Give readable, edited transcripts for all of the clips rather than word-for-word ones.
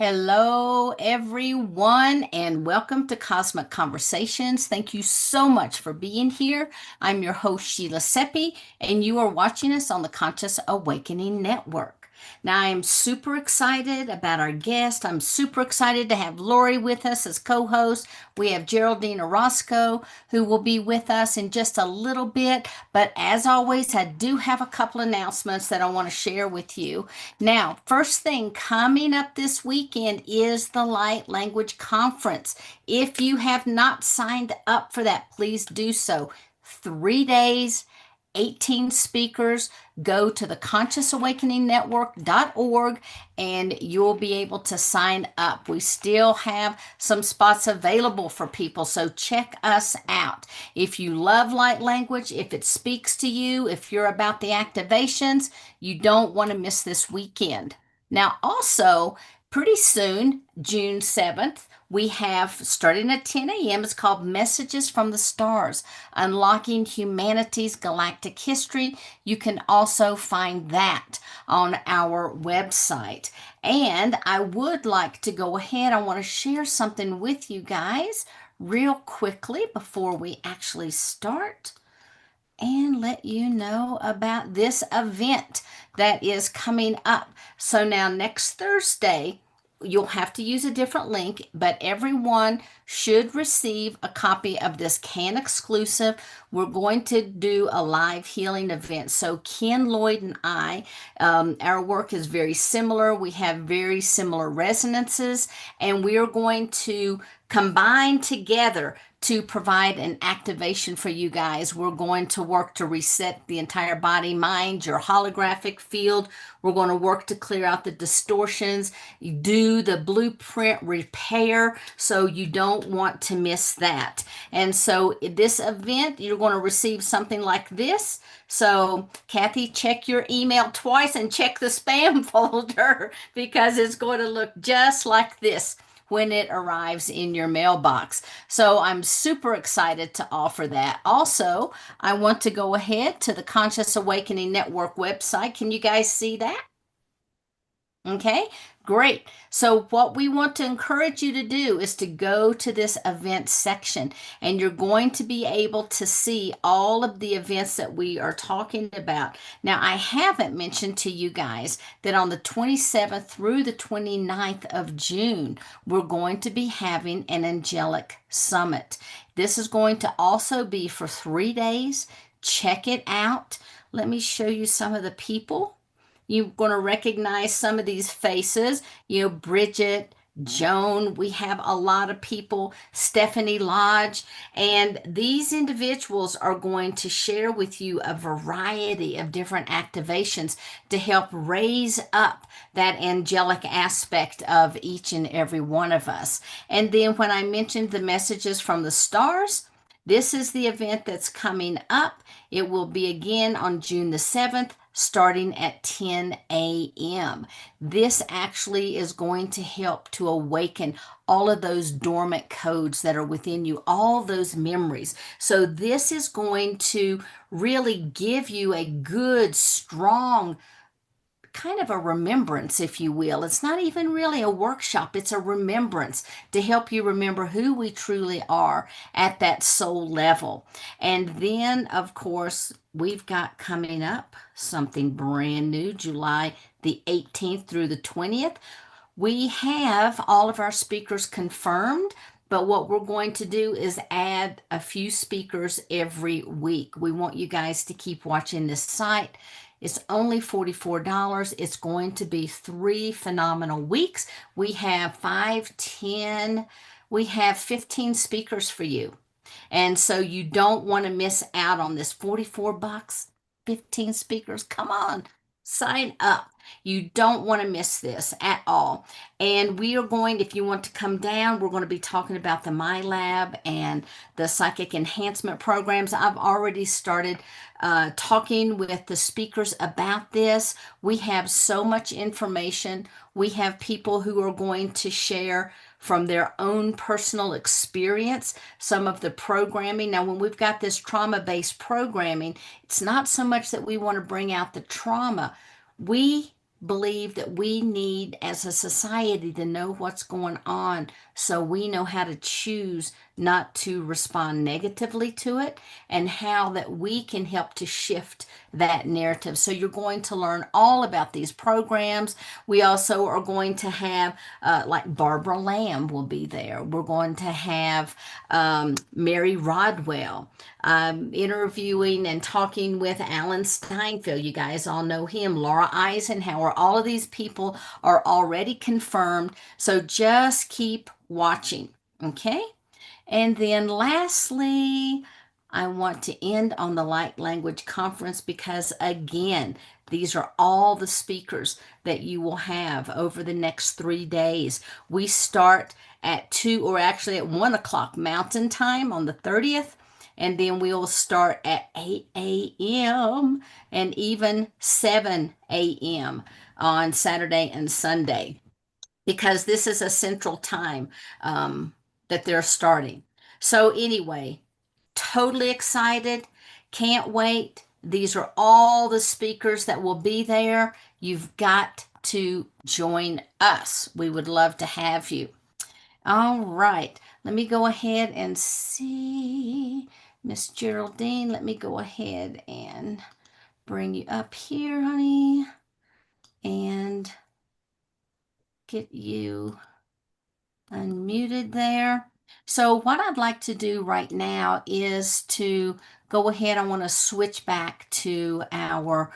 Hello, everyone, and welcome to Cosmic Conversations. Thank you so much for being here. I'm your host, Sheila Seppi, and you are watching us on the Conscious Awakening Network. Now, I am super excited about our guest. I'm super excited to have Lori with us as co host. We have Geraldine Orozco, who will be with us in just a little bit. But as always, I do have a couple announcements that I want to share with you. Now, first thing coming up this weekend is the Light Language Conference. If you have not signed up for that, please do so. 3 days, 18 speakers. Go to the consciousawakeningnetwork.org and you'll be able to sign up. We still have some spots available for people, so check us out. If you love light language, if it speaks to you, if you're about the activations, you don't want to miss this weekend. Now, also, pretty soon, June 7th, we have starting at 10 a.m. It's called Messages from the Stars, Unlocking Humanity's Galactic History. You can also find that on our website. And I would like to go ahead, I want to share something with you guys real quickly before we actually start and let you know about this event that is coming up. So now next Thursday, you'll have to use a different link, but everyone should receive a copy of this can exclusive. We're going to do a live healing event. So Ken Lloyd and I, our work is very similar. We have very similar resonances, and we are going to combine together to provide an activation for you guys. We're going to work to reset the entire body, mind, your holographic field. We're going to work to clear out the distortions, do the blueprint repair, so you don't want to miss that. And so this event, you're going to receive something like this. So Kathy, check your email twice and check the spam folder because it's going to look just like this when it arrives in your mailbox. So I'm super excited to offer that. Also, I want to go ahead to the Conscious Awakening Network website. Can you guys see that? Okay, great. So, what we want to encourage you to do is to go to this event section, and you're going to be able to see all of the events that we are talking about. Now, I haven't mentioned to you guys that on the 27th through the 29th of June, we're going to be having an angelic summit. This is going to also be for 3 days. Check it out. Let me show you some of the people. You're going to recognize some of these faces. Bridget, Joan, we have a lot of people, Stephanie Lodge, and these individuals are going to share with you a variety of different activations to help raise up that angelic aspect of each and every one of us. And then when I mentioned the messages from the stars, this is the event that's coming up. It will be again on June the 7th, starting at 10 a.m. This actually is going to help to awaken all of those dormant codes that are within you, all those memories. So this is going to really give you a good, strong, kind of a remembrance, if you will. It's not even really a workshop, it's a remembrance to help you remember who we truly are at that soul level. And then, of course, we've got coming up something brand new, July the 18th through the 20th. We have all of our speakers confirmed. But what we're going to do is add a few speakers every week. We want you guys to keep watching this site. It's only $44. It's going to be 3 phenomenal weeks. We have 5, 10, we have 15 speakers for you. And so you don't want to miss out on this. 44 bucks, 15 speakers. Come on, sign up. You don't want to miss this at all. And we are going, if you want to come down, we're going to be talking about the My Lab and the psychic enhancement programs. I've already started talking with the speakers about this. We have so much information. We have people who are going to share from their own personal experience some of the programming. Now, when we've got this trauma-based programming, it's not so much that we want to bring out the trauma. We believe that we need as a society to know what's going on so we know how to choose not to respond negatively to it and how that we can help to shift that narrative. So you're going to learn all about these programs. We also are going to have like Barbara Lamb will be there. We're going to have Mary Rodwell interviewing and talking with Alan Steinfeld. You guys all know him. Laura Eisenhower. All of these people are already confirmed. So just keep watching. Okay. And then lastly, I want to end on the Light Language Conference because, again, these are all the speakers that you will have over the next 3 days. We start at 2 or actually at 1 o'clock Mountain Time on the 30th, and then we will start at 8 a.m. and even 7 a.m. on Saturday and Sunday because this is a central time that they're starting. So, anyway, totally excited. Can't wait. These are all the speakers that will be there. You've got to join us. We would love to have you. All right. Let me go ahead and see. Miss Geraldine, let me go ahead and bring you up here, honey, and get you unmuted there. So what I'd like to do right now is to go ahead. I want to switch back to our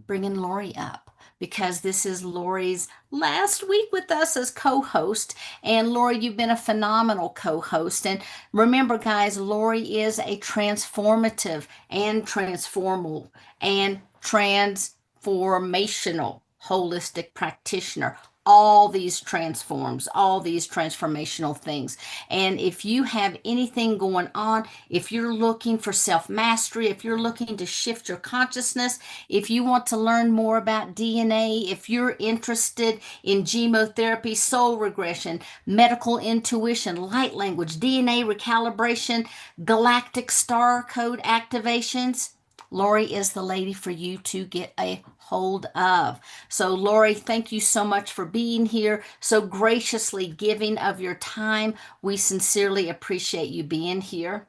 bringing Lori up because this is Lori's last week with us as co-host. And Lori, you've been a phenomenal co-host. And remember, guys, Lori is a transformative and transformal and transformational holistic practitioner. All these transforms, all these transformational things. And if you have anything going on, if you're looking for self mastery, if you're looking to shift your consciousness, if you want to learn more about DNA, if you're interested in chemotherapy, soul regression, medical intuition, light language, DNA recalibration, galactic star code activations, Lori is the lady for you to get a hold of. So, Lori, thank you so much for being here, so graciously giving of your time. We sincerely appreciate you being here.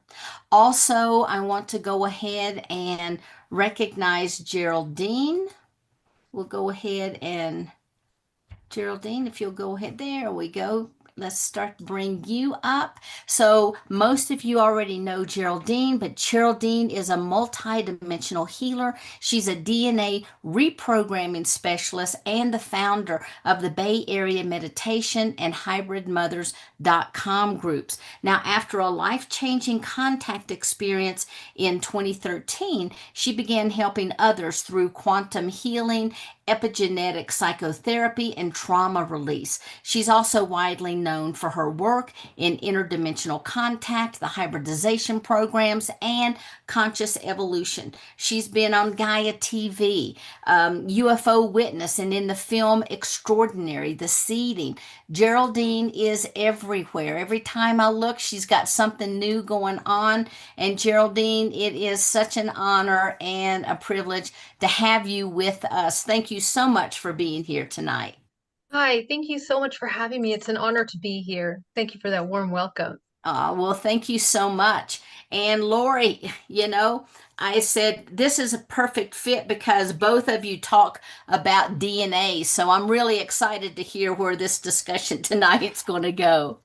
Also, I want to go ahead and recognize Geraldine. We'll go ahead and Geraldine, if you'll go ahead, there we go. Let's start to bring you up. So most of you already know Geraldine, but Geraldine is a multi-dimensional healer. She's a DNA reprogramming specialist and the founder of the Bay Area Meditation and HybridMothers.com groups. Now, after a life-changing contact experience in 2013, she began helping others through quantum healing, epigenetic psychotherapy, and trauma release. She's also widely known for her work in interdimensional contact, the hybridization programs, and conscious evolution. She's been on Gaia TV, UFO Witness, and in the film Extraordinary, The Seeding. Geraldine is everywhere. Every time I look, she's got something new going on. And Geraldine, it is such an honor and a privilege to have you with us. Thank you so much for being here tonight. Hi, thank you so much for having me. It's an honor to be here. Thank you for that warm welcome. Well, thank you so much. And Lori, I said this is a perfect fit because both of you talk about DNA. So I'm really excited to hear where this discussion tonight is going to go.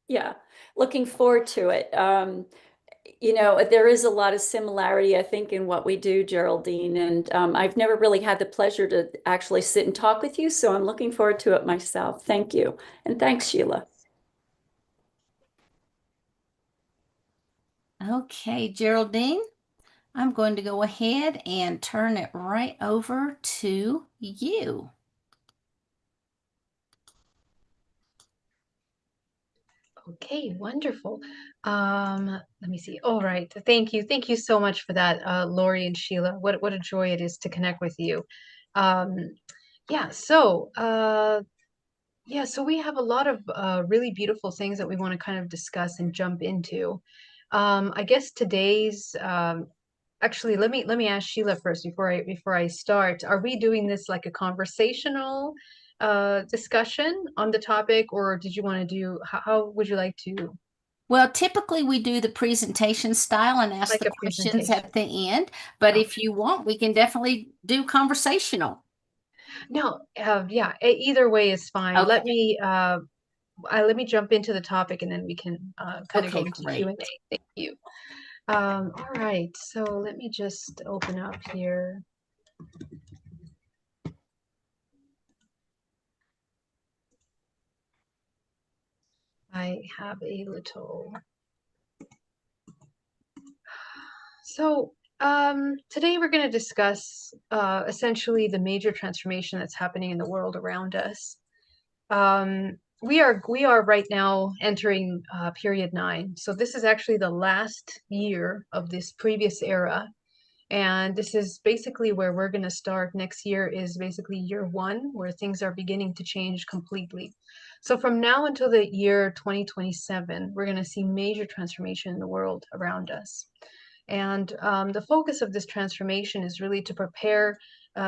Yeah, looking forward to it. There is a lot of similarity, I think, in what we do, Geraldine, and I've never really had the pleasure to actually sit and talk with you, so I'm looking forward to it myself. Thank you. And thanks, Sheila. Okay, Geraldine, I'm going to go ahead and turn it right over to you. Okay, wonderful. Let me see. All right. Thank you. Thank you so much for that, Lori and Sheila. What a joy it is to connect with you. Um, yeah, so so we have a lot of really beautiful things that we want to kind of discuss and jump into. I guess today's Actually, let me ask Sheila first before I start. Are we doing this like a conversational discussion on the topic, or did you want to do how would you like to Well, typically we do the presentation style and ask like the a questions presentation? at the end, but if Okay. you want, we can definitely do conversational. No, yeah, either way is fine. Okay, Let me jump into the topic and then we can kind of go okay, into Q&A. great. Thank you. All right, so let me just open up here. I have a little. So today we're going to discuss essentially the major transformation that's happening in the world around us. We are right now entering period 9. So this is actually the last year of this previous era. And this is basically where we're going to start. Next year is basically year 1, where things are beginning to change completely. So from now until the year 2027, we're going to see major transformation in the world around us. And the focus of this transformation is really to prepare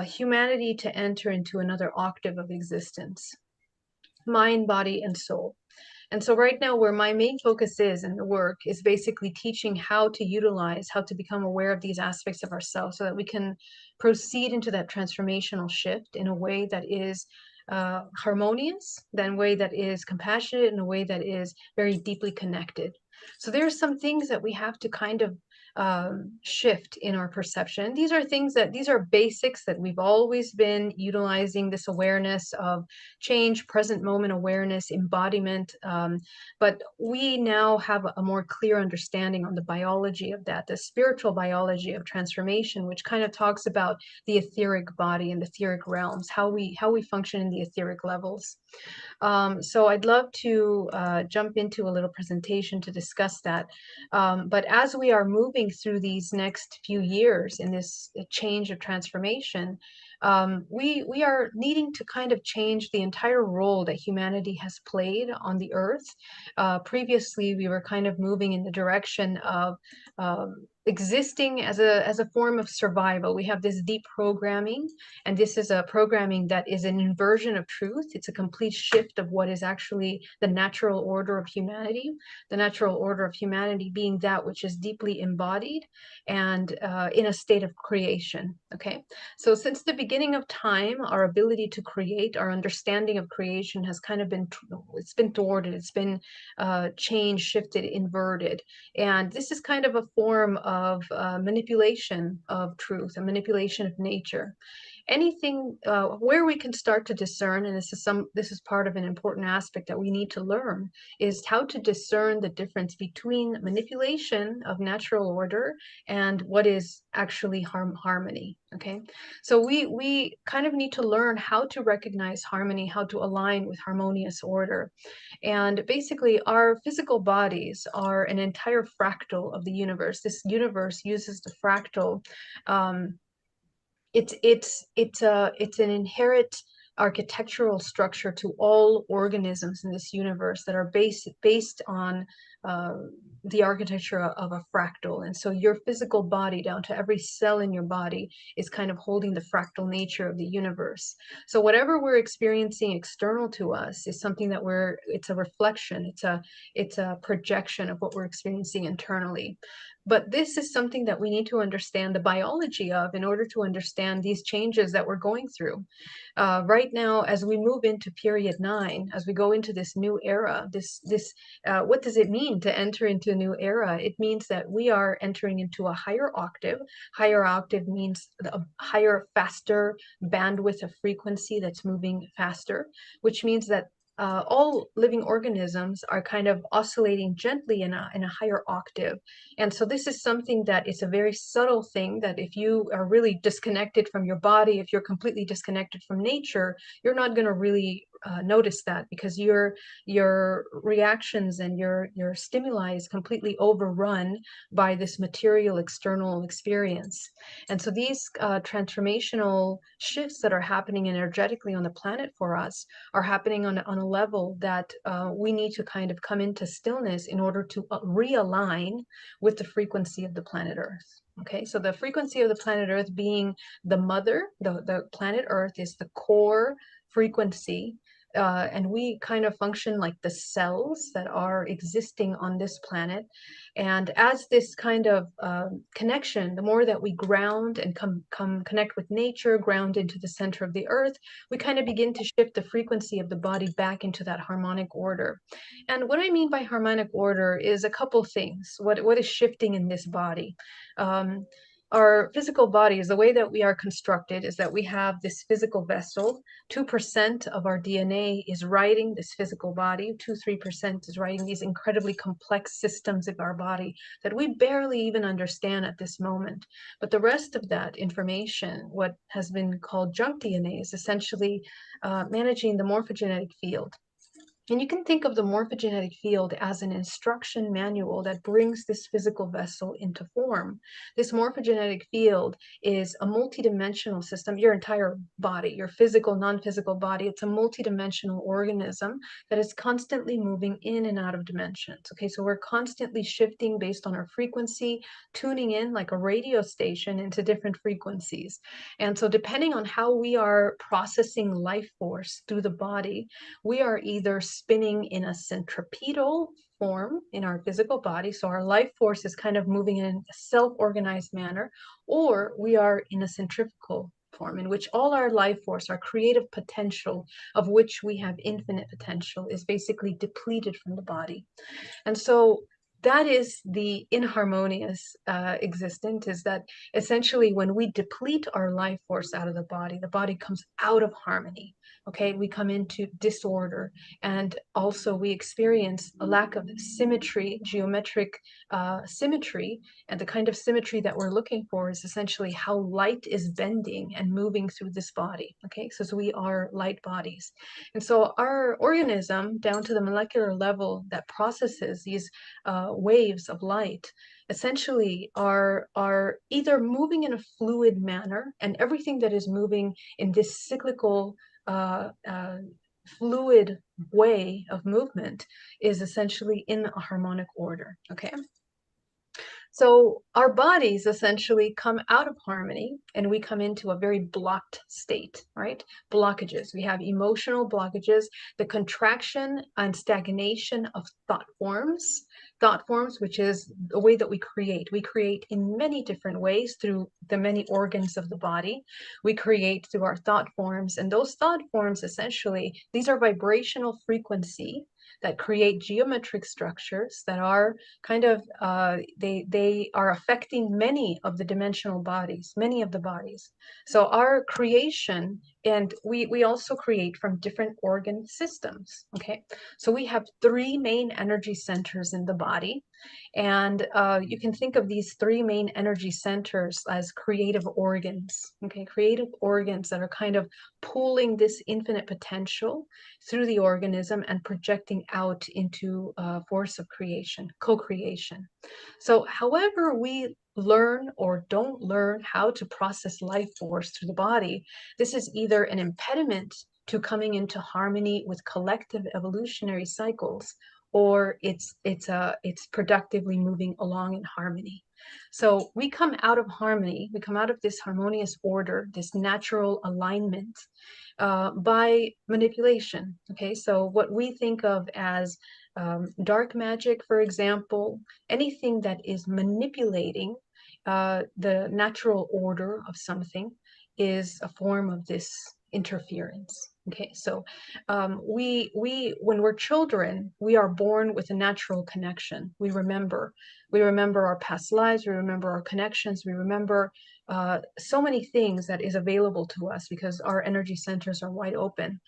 humanity to enter into another octave of existence, mind, body, and soul. And so right now, where my main focus is in the work is basically teaching how to utilize, how to become aware of these aspects of ourselves so that we can proceed into that transformational shift in a way that is harmonious, then a way that is compassionate, in a way that is very deeply connected. So there are some things that we have to kind of shift in our perception. These are basics that we've always been utilizing, this awareness of change, present moment awareness, embodiment. But we now have a more clear understanding on the biology of that, the spiritual biology of transformation, which kind of talks about the etheric body and the etheric realms, how we function in the etheric levels. So I'd love to jump into a little presentation to discuss that. But as we are moving through these next few years in this change of transformation, we are needing to kind of change the entire role that humanity has played on the earth. Previously, we were kind of moving in the direction of existing as a form of survival. We have this deep programming, and this is a programming that is an inversion of truth. It's a complete shift of what is actually the natural order of humanity. The natural order of humanity being that which is deeply embodied and in a state of creation. Okay, so since the beginning of time, our ability to create, our understanding of creation has kind of been thwarted. It's been changed, shifted, inverted. And this is kind of a form of manipulation of truth, a manipulation of nature. Anything where we can start to discern, and this is part of an important aspect that we need to learn, is how to discern the difference between manipulation of natural order and what is actually harmony. Okay, so we kind of need to learn how to recognize harmony, how to align with harmonious order. And basically, our physical bodies are an entire fractal of the universe. This universe uses the fractal. Um, it's an inherent architectural structure to all organisms in this universe that are based on uh, the architecture of a fractal. And so your physical body, down to every cell in your body, is kind of holding the fractal nature of the universe. So whatever we're experiencing external to us is something that it's a reflection, it's a projection of what we're experiencing internally. But this is something that we need to understand the biology of in order to understand these changes that we're going through. Right now, as we move into period 9, as we go into this new era, what does it mean to enter into a new era? It means that we are entering into a higher octave. Higher octave means a higher, faster bandwidth of frequency that's moving faster, which means that all living organisms are kind of oscillating gently in a higher octave. And so this is something that is a very subtle thing that if you are really disconnected from your body, if you're completely disconnected from nature, you're not going to really notice that, because your reactions and your stimuli is completely overrun by this material external experience. And so these transformational shifts that are happening energetically on the planet for us are happening on a level that we need to kind of come into stillness in order to realign with the frequency of the planet Earth. Okay, so the frequency of the planet Earth being the mother, the planet Earth is the core frequency, and we kind of function like the cells that are existing on this planet. And as this kind of connection, the more that we ground and come connect with nature, ground into the center of the earth, we kind of begin to shift the frequency of the body back into that harmonic order. And what I mean by harmonic order is a couple things. What is shifting in this body? Um, our physical bodies, the way that we are constructed is that we have this physical vessel. 2% of our DNA is writing this physical body. 2-3% is writing these incredibly complex systems of our body that we barely even understand at this moment. But the rest of that information, what has been called junk DNA, is essentially managing the morphogenetic field. And you can think of the morphogenetic field as an instruction manual that brings this physical vessel into form. This morphogenetic field is a multidimensional system, your entire body, your physical, non-physical body. It's a multidimensional organism that is constantly moving in and out of dimensions. Okay, so we're constantly shifting based on our frequency, tuning in like a radio station into different frequencies. And so depending on how we are processing life force through the body, we are either spinning in a centripetal form in our physical body, so our life force is kind of moving in a self-organized manner, or we are in a centrifugal form in which all our life force, our creative potential, of which we have infinite potential, is basically depleted from the body. And so that is the inharmonious existence, is that essentially when we deplete our life force out of the body comes out of harmony. Okay, we come into disorder, and also we experience a lack of symmetry, geometric symmetry. And the kind of symmetry that we're looking for is essentially how light is bending and moving through this body. Okay, so we are light bodies. And so our organism, down to the molecular level that processes these waves of light, essentially are either moving in a fluid manner, and everything that is moving in this cyclical fluid way of movement is essentially in a harmonic order. Okay, so our bodies essentially come out of harmony and we come into a very blocked state, right? Blockages. We have emotional blockages, the contraction and stagnation of thought forms, which is the way that we create. We create in many different ways through the many organs of the body. We create through our thought forms, and those thought forms, essentially, these are vibrational frequency that create geometric structures that are kind of they are affecting many of the dimensional bodies, many of the bodies. So our creation, and we also create from different organ systems. Okay, so we have 3 main energy centers in the body, and you can think of these 3 main energy centers as creative organs. Okay, creative organs that are kind of pulling this infinite potential through the organism and projecting out into force of creation, co-creation. So however we learn or don't learn how to process life force through the body, this is either an impediment to coming into harmony with collective evolutionary cycles, or it's productively moving along in harmony. So we come out of harmony, we come out of this harmonious order, this natural alignment, by manipulation. Okay, so what we think of as dark magic, for example, anything that is manipulating the natural order of something is a form of this interference. Okay, so we when we're children, we are born with a natural connection. We remember our past lives, we remember our connections, we remember so many things that is available to us because our energy centers are wide open.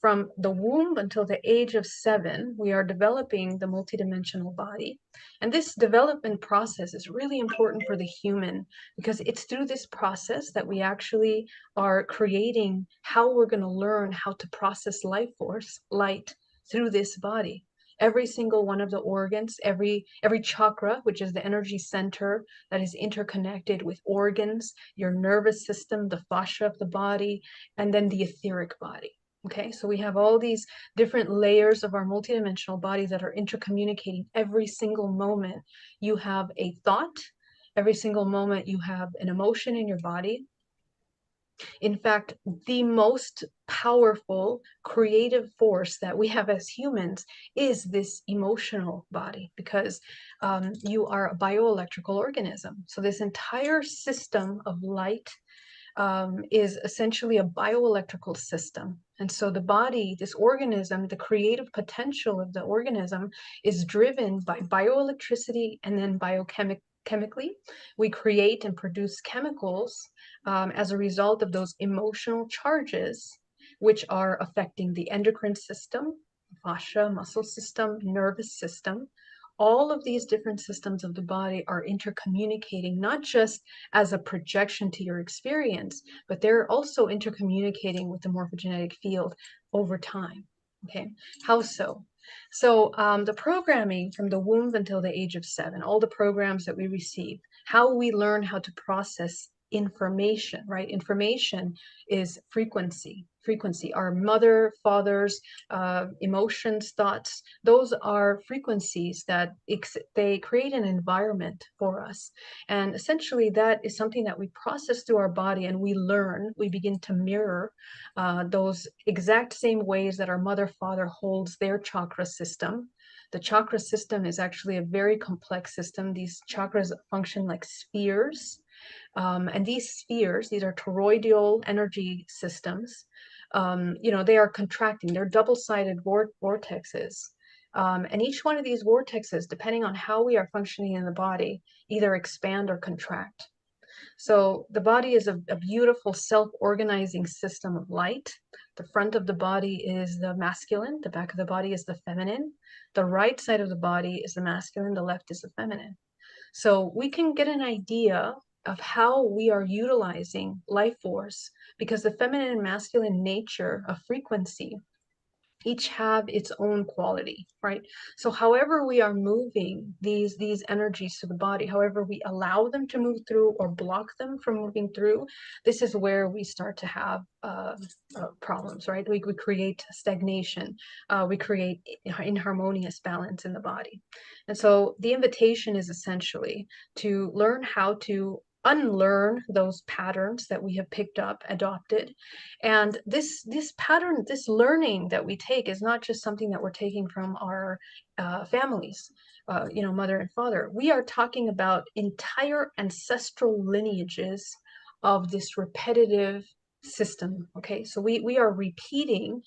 from the womb until the age of 7, we are developing the multidimensional body. And this development process is really important for the human, because it's through this process that we actually are creating how we're going to learn how to process life force, light, through this body. Every single one of the organs, every chakra, which is the energy center that is interconnected with organs, your nervous system, the fascia of the body, and then the etheric body. Okay, so we have all these different layers of our multidimensional body that are intercommunicating every single moment. You have a thought, every single moment you have an emotion in your body. In fact, the most powerful creative force that we have as humans is this emotional body, because you are a bioelectrical organism. So this entire system of light is essentially a bioelectrical system. And so the body, this organism, the creative potential of the organism is driven by bioelectricity, and then biochemically, we create and produce chemicals as a result of those emotional charges, which are affecting the endocrine system, fascia, muscle system, nervous system. All of these different systems of the body are intercommunicating, not just as a projection to your experience, but they're also intercommunicating with the morphogenetic field over time. Okay, how so? So the programming from the womb until the age of 7, all the programs that we receive, how we learn how to process information, right? Information is frequency. Our mother, father's emotions, thoughts, those are frequencies that they create an environment for us. And essentially that is something that we process through our body, and we learn, we begin to mirror those exact same ways that our mother, father holds their chakra system. The chakra system is actually a very complex system. These chakras function like spheres. And these spheres, these are toroidal energy systems. They are contracting. They're double-sided vortexes. And each one of these vortexes, depending on how we are functioning in the body, either expand or contract. So the body is a beautiful self-organizing system of light. The front of the body is the masculine, the back of the body is the feminine. The right side of the body is the masculine, the left is the feminine. So we can get an idea of how we are utilizing life force, because the feminine and masculine nature of frequency each have its own quality, right? So however we are moving these energies to the body, however we allow them to move through or block them from moving through, this is where we start to have problems, right? We create stagnation, we create inharmonious balance in the body. And so the invitation is essentially to learn how to unlearn those patterns that we have picked up, adopted. And this pattern, this learning that we take is not just something that we're taking from our families, mother and father. We are talking about entire ancestral lineages of this repetitive system. Okay, so we are repeating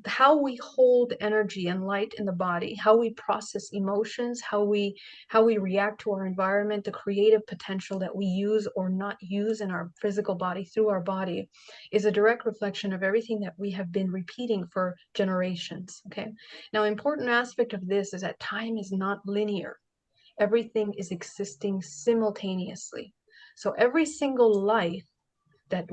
how we hold energy and light in the body, how we process emotions, how we react to our environment, the creative potential that we use or not use in our physical body through our body is a direct reflection of everything that we have been repeating for generations. Okay, now important aspect of this is that time is not linear. Everything is existing simultaneously. So every single life that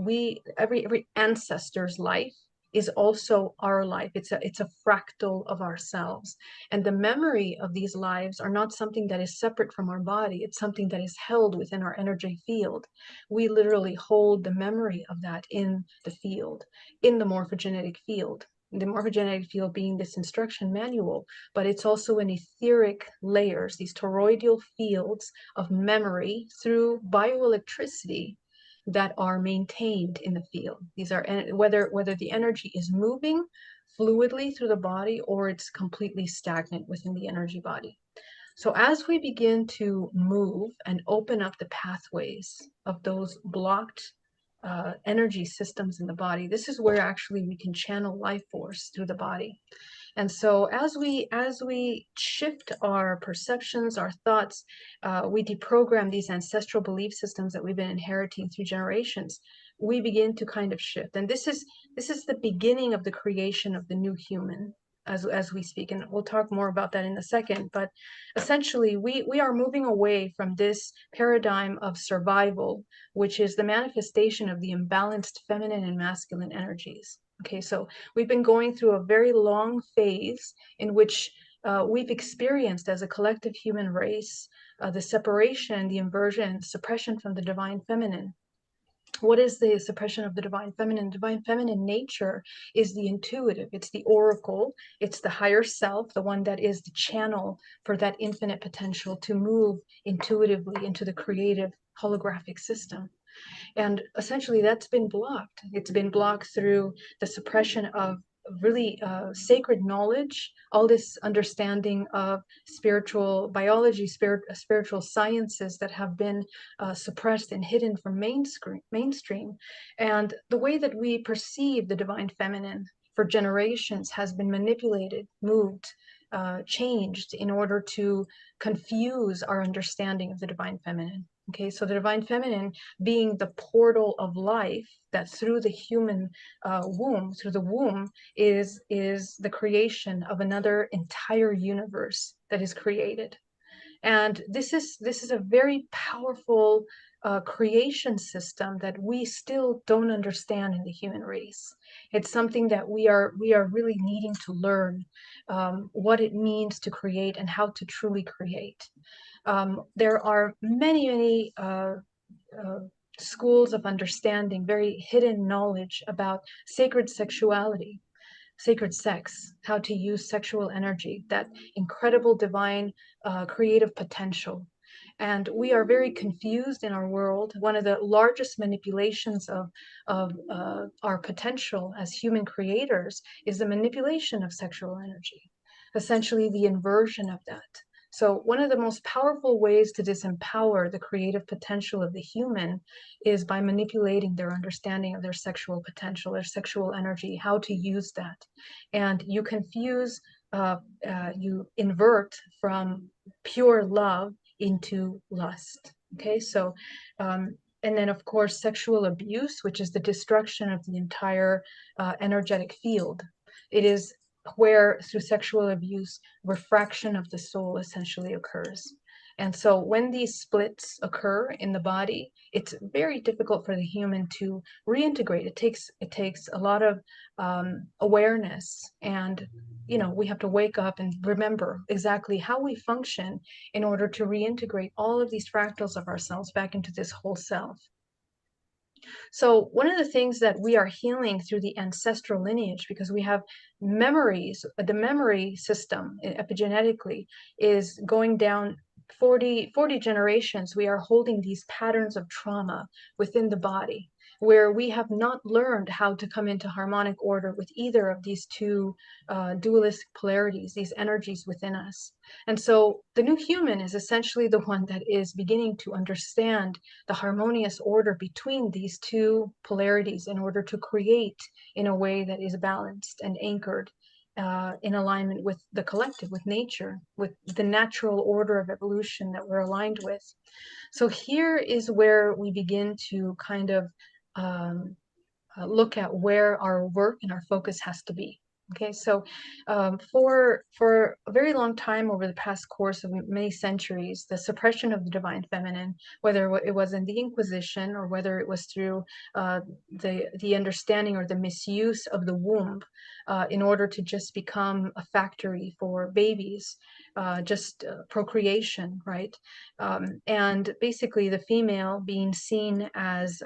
every ancestor's life is also our life. It's a fractal of ourselves. And the memory of these lives are not something that is separate from our body. It's something that is held within our energy field. We literally hold the memory of that in the field, in the morphogenetic field. The morphogenetic field being this instruction manual, but it's also in etheric layers, these toroidal fields of memory through bioelectricity that are maintained in the field. These are whether the energy is moving fluidly through the body or it's completely stagnant within the energy body. So as we begin to move and open up the pathways of those blocked energy systems in the body, this is where actually we can channel life force through the body. And so as we shift our perceptions, our thoughts, we deprogram these ancestral belief systems that we've been inheriting through generations. we begin to kind of shift. And this is the beginning of the creation of the new human, as we speak, and we'll talk more about that in a second. But essentially, we are moving away from this paradigm of survival, which is the manifestation of the imbalanced feminine and masculine energies. Okay, so we've been going through a very long phase in which we've experienced as a collective human race the separation, the inversion, suppression from the divine feminine. What is the suppression of the divine feminine? Divine feminine nature is the intuitive, it's the oracle, it's the higher self, the one that is the channel for that infinite potential to move intuitively into the creative holographic system. And essentially that's been blocked. It's been blocked through the suppression of really sacred knowledge, all this understanding of spiritual biology, spiritual sciences that have been suppressed and hidden from mainstream. And the way that we perceive the divine feminine for generations has been manipulated, moved, changed in order to confuse our understanding of the divine feminine. Okay, so the divine feminine being the portal of life, that through the human womb, through the womb, is the creation of another entire universe that is created. And this is a very powerful creation system that we still don't understand in the human race. It's something that we are really needing to learn what it means to create and how to truly create. There are many schools of understanding, very hidden knowledge about sacred sexuality, sacred sex, how to use sexual energy, that incredible divine creative potential. And we are very confused in our world. One of the largest manipulations of our potential as human creators is the manipulation of sexual energy, essentially the inversion of that. So one of the most powerful ways to disempower the creative potential of the human is by manipulating their understanding of their sexual potential, their sexual energy, how to use that. And you confuse, you invert from pure love into lust. Okay, so, and then of course, sexual abuse, which is the destruction of the entire energetic field. It is where through sexual abuse, refraction of the soul essentially occurs. And so when these splits occur in the body, it's very difficult for the human to reintegrate. It takes a lot of awareness, and we have to wake up and remember exactly how we function in order to reintegrate all of these fractals of ourselves back into this whole self. So one of the things that we are healing through the ancestral lineage, because we have memories, the memory system epigenetically is going down 40 generations. We are holding these patterns of trauma within the body, where we have not learned how to come into harmonic order with either of these two dualistic polarities, these energies within us. And so the new human is essentially the one that is beginning to understand the harmonious order between these two polarities in order to create in a way that is balanced and anchored in alignment with the collective, with nature, with the natural order of evolution that we're aligned with. So here is where we begin to kind of look at where our work and our focus has to be. Okay, so for a very long time over the past course of many centuries, the suppression of the divine feminine, whether it was in the Inquisition or whether it was through the understanding or the misuse of the womb in order to just become a factory for babies, just procreation, right? And basically the female being seen as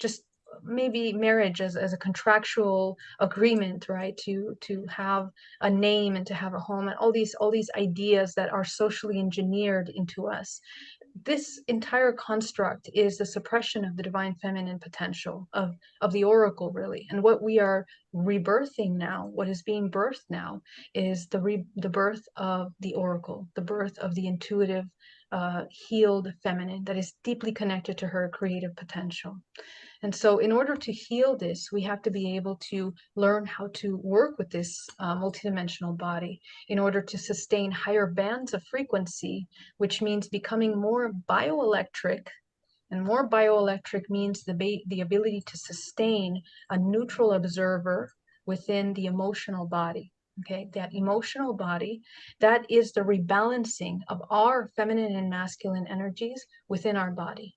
just maybe marriage as a contractual agreement, right, to have a name and to have a home, and all these ideas that are socially engineered into us. This entire construct is the suppression of the divine feminine potential of the oracle, really. And what we are rebirthing now, what is being birthed now, is the birth of the oracle, the birth of the intuitive healed feminine that is deeply connected to her creative potential. And so in order to heal this, we have to be able to learn how to work with this multidimensional body in order to sustain higher bands of frequency, which means becoming more bioelectric And more bioelectric means the ability to sustain a neutral observer within the emotional body. Okay, that emotional body, that is the rebalancing of our feminine and masculine energies within our body.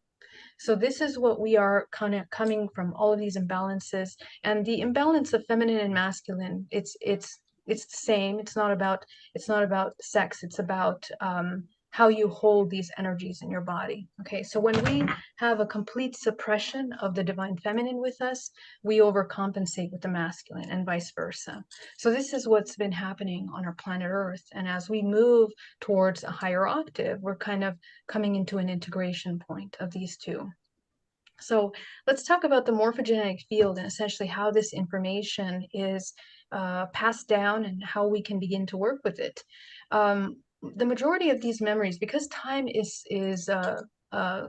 So this is what we are kind of coming from, all of these imbalances. And the imbalance of feminine and masculine, it's the same. It's not about sex. It's about how you hold these energies in your body. Okay, so when we have a complete suppression of the divine feminine with us, we overcompensate with the masculine and vice versa. So this is what's been happening on our planet Earth. And as we move towards a higher octave, we're kind of coming into an integration point of these two. So let's talk about the morphogenetic field and essentially how this information is passed down and how we can begin to work with it. The majority of these memories, because time is a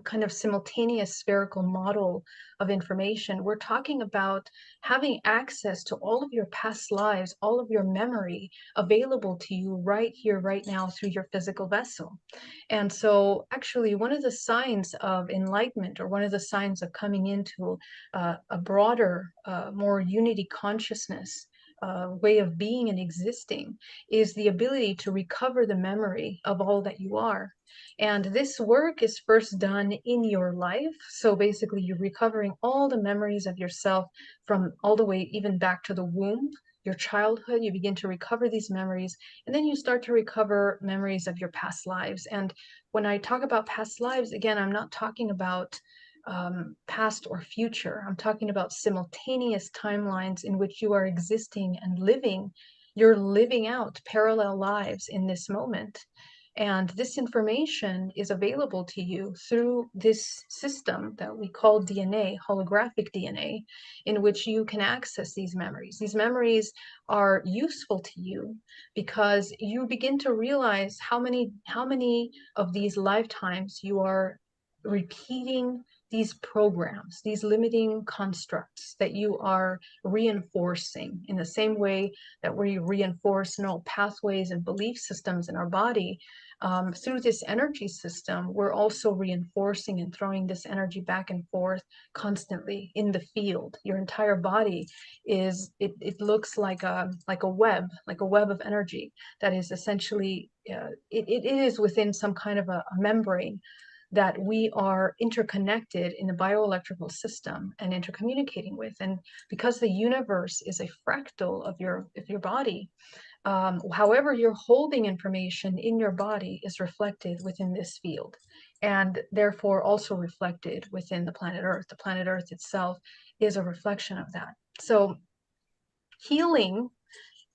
kind of simultaneous spherical model of information, we're talking about having access to all of your past lives, all of your memory available to you right here, right now through your physical vessel. And so actually one of the signs of enlightenment, or one of the signs of coming into a broader, more unity consciousness way of being and existing, is the ability to recover the memory of all that you are. And this work is first done in your life. So basically you're recovering all the memories of yourself from all the way even back to the womb, your childhood. You begin to recover these memories, and then you start to recover memories of your past lives. And when I talk about past lives, again, I'm not talking about past or future. I'm talking about simultaneous timelines in which you are existing and living. You're living out parallel lives in this moment. And this information is available to you through this system that we call DNA, holographic DNA, in which you can access these memories. These memories are useful to you because you begin to realize how many of these lifetimes you are repeating these programs, these limiting constructs that you are reinforcing in the same way that we reinforce neural pathways and belief systems in our body. Through this energy system, we're also reinforcing and throwing this energy back and forth constantly in the field. Your entire body it looks like a web of energy that is essentially it is within some kind of a membrane that we are interconnected in the bioelectrical system and intercommunicating with. And because the universe is a fractal of your body, however you're holding information in your body is reflected within this field, and therefore also reflected within the planet Earth. The planet Earth itself is a reflection of that. So healing,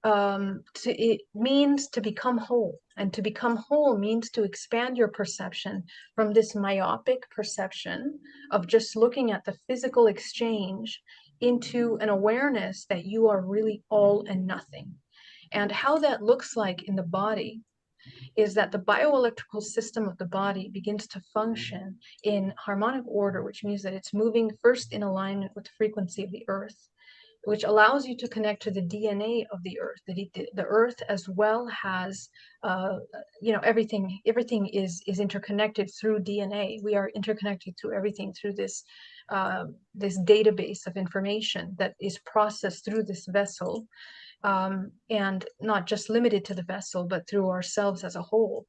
it means to become whole, and to become whole means to expand your perception from this myopic perception of just looking at the physical exchange into an awareness that you are really all and nothing. And how that looks like in the body is that the bioelectrical system of the body begins to function in harmonic order, which means that it's moving first in alignment with the frequency of the earth, which allows you to connect to the DNA of the earth. The earth as well has, everything is interconnected through DNA. We are interconnected through everything through this database of information that is processed through this vessel, and not just limited to the vessel, but through ourselves as a whole.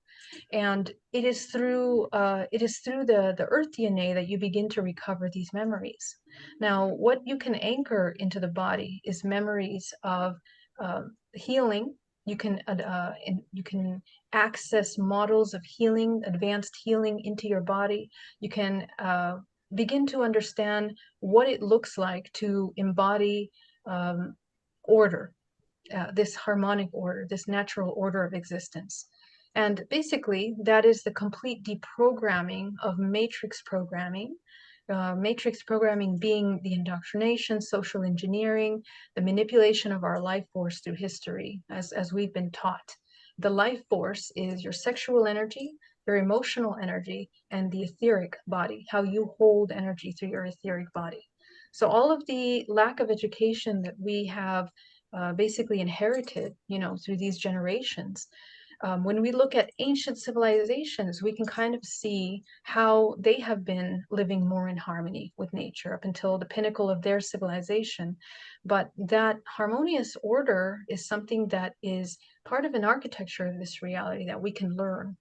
And it is through the earth DNA that you begin to recover these memories. Now, what you can anchor into the body is memories of healing. You can access models of healing, advanced healing into your body. You can begin to understand what it looks like to embody order, this harmonic order, this natural order of existence. And basically, that is the complete deprogramming of matrix programming. Matrix programming being the indoctrination, social engineering, the manipulation of our life force through history, as we've been taught. The life force is your sexual energy, your emotional energy, and the etheric body, how you hold energy through your etheric body. So all of the lack of education that we have basically inherited, through these generations, When we look at ancient civilizations, we can kind of see how they have been living more in harmony with nature up until the pinnacle of their civilization. But that harmonious order is something that is part of an architecture of this reality that we can learn.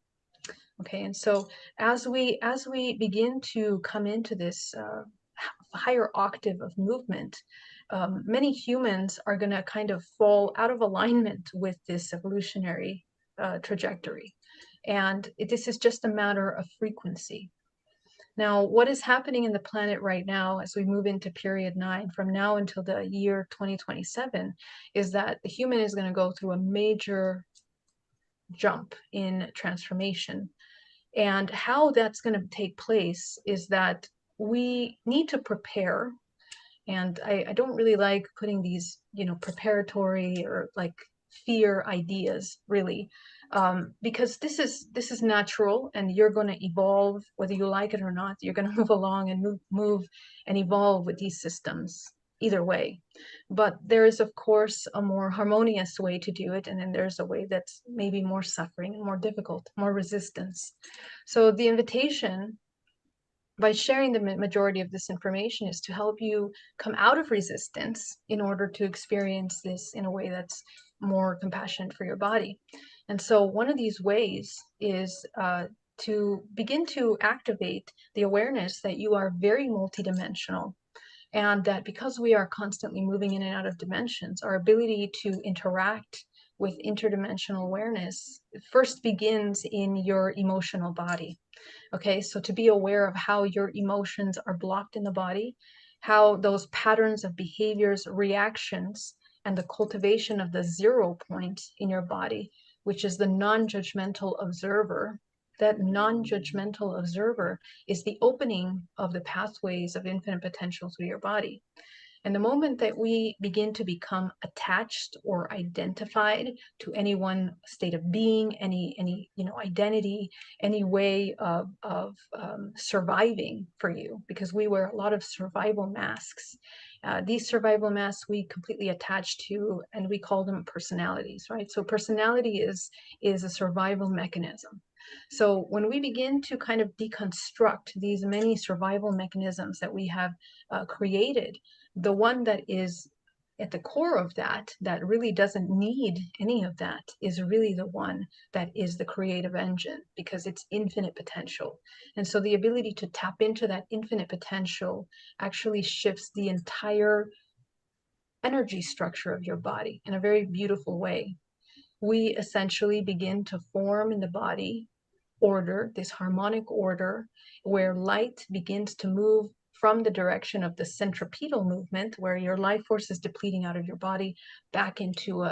Okay, and so as we begin to come into this higher octave of movement, many humans are going to kind of fall out of alignment with this evolutionary trajectory. And this is just a matter of frequency. Now, what is happening in the planet right now as we move into period 9 from now until the year 2027 is that the human is going to go through a major jump in transformation. And how that's going to take place is that we need to prepare. And I don't really like putting these, preparatory or like fear ideas, really, because this is natural, and you're going to evolve whether you like it or not. You're going to move along and move and evolve with these systems either way. But there is, of course, a more harmonious way to do it, and then there's a way that's maybe more suffering and more difficult, more resistance. So the invitation by sharing the majority of this information is to help you come out of resistance in order to experience this in a way that's more compassionate for your body. And so one of these ways is to begin to activate the awareness that you are very multidimensional, and that because we are constantly moving in and out of dimensions, our ability to interact with interdimensional awareness first begins in your emotional body. Okay, so to be aware of how your emotions are blocked in the body, how those patterns of behaviors, reactions, and the cultivation of the 0 point in your body, which is the non-judgmental observer. That non-judgmental observer is the opening of the pathways of infinite potential through your body. And the moment that we begin to become attached or identified to any one state of being, any identity, any way of surviving for you, because we wear a lot of survival masks. These survival masks we completely attach to, and we call them personalities, right? So personality is a survival mechanism. So when we begin to kind of deconstruct these many survival mechanisms that we have created, the one that is at the core of that really doesn't need any of that, is really the one that is the creative engine, because it's infinite potential. And so the ability to tap into that infinite potential actually shifts the entire energy structure of your body in a very beautiful way. We essentially begin to form in the body order, this harmonic order, where light begins to move from the direction of the centripetal movement, where your life force is depleting out of your body, back into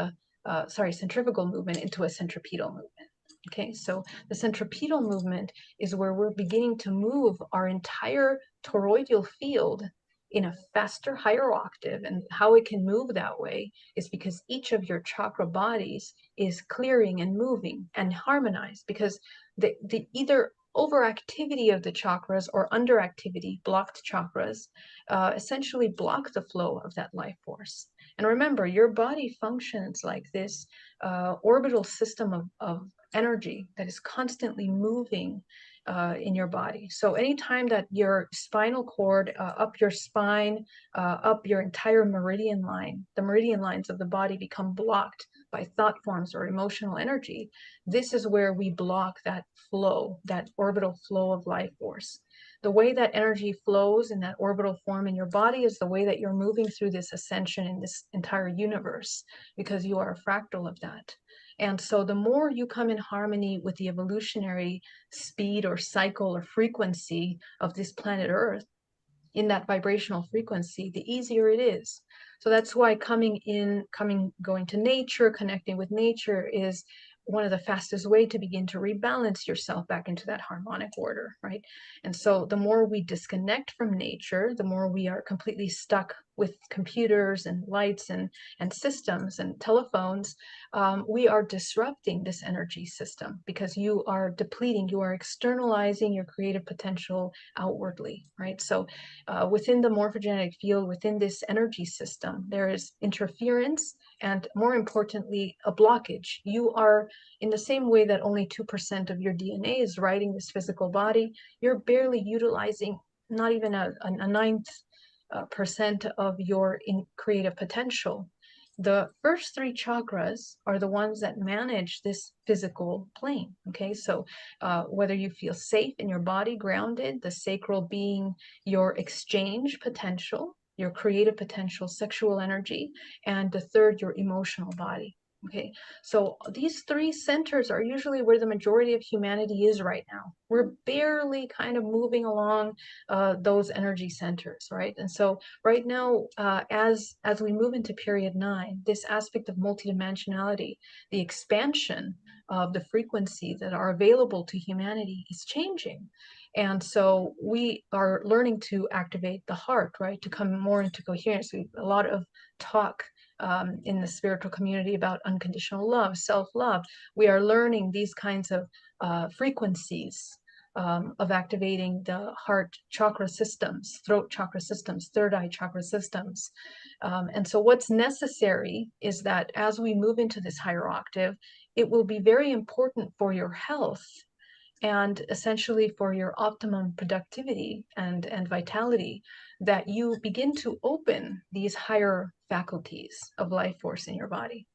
centrifugal movement into a centripetal movement. Okay, so the centripetal movement is where we're beginning to move our entire toroidal field in a faster, higher octave. And how it can move that way is because each of your chakra bodies is clearing and moving and harmonized, because the either overactivity of the chakras or underactivity, blocked chakras, essentially block the flow of that life force. And remember, your body functions like this orbital system of energy that is constantly moving in your body. So anytime that your spinal cord, up your spine, up your entire meridian line, the meridian lines of the body become blocked by thought forms or emotional energy, this is where we block that flow, that orbital flow of life force. The way that energy flows in that orbital form in your body is the way that you're moving through this ascension in this entire universe, because you are a fractal of that. And so the more you come in harmony with the evolutionary speed or cycle or frequency of this planet Earth, in that vibrational frequency, the easier it is. So that's why going to nature, connecting with nature is one of the fastest way to begin to rebalance yourself back into that harmonic order, right? And so the more we disconnect from nature, the more we are completely stuck with computers and lights and systems and telephones. We are disrupting this energy system, because you are depleting, you are externalizing your creative potential outwardly, right? So within the morphogenetic field, within this energy system, there is interference, and more importantly, a blockage. You are in the same way that only 2% of your DNA is riding this physical body, you're barely utilizing not even a ninth percent of your creative potential. The first three chakras are the ones that manage this physical plane. Okay, so whether you feel safe in your body, grounded, the sacral being your exchange potential, your creative potential, sexual energy, and the third, your emotional body. Okay, so these three centers are usually where the majority of humanity is right now. We're barely kind of moving along those energy centers, right? And so right now, as we move into period 9, this aspect of multidimensionality, the expansion of the frequencies that are available to humanity is changing. And so we are learning to activate the heart, right? To come more into coherence. A lot of talk in the spiritual community about unconditional love, self-love. We are learning these kinds of frequencies of activating the heart chakra systems, throat chakra systems, third eye chakra systems. And so what's necessary is that as we move into this higher octave, it will be very important for your health and essentially for your optimum productivity and vitality, that you begin to open these higher faculties of life force in your body.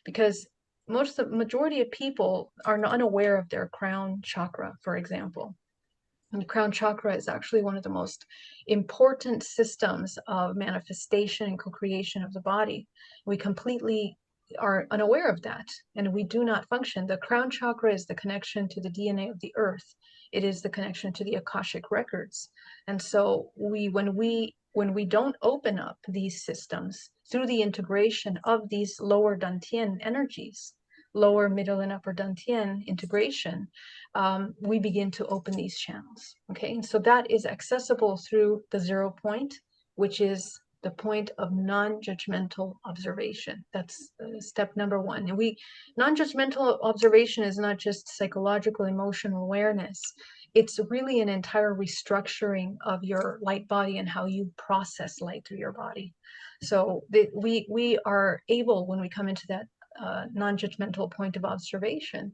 Because the majority of people are unaware of their crown chakra, for example. And the crown chakra is actually one of the most important systems of manifestation and co-creation of the body. We completely are unaware of that, and we do not function. The crown chakra is the connection to the DNA of the earth. It is the connection to the Akashic records. And so when we don't open up these systems through the integration of these lower dantian energies, lower, middle, and upper dantian integration, we begin to open these channels. Okay, and so that is accessible through the 0 point, which is the point of non-judgmental observation. That's step number 1. And non-judgmental observation is not just psychological, emotional awareness. It's really an entire restructuring of your light body and how you process light through your body. So we are able, when we come into that non-judgmental point of observation,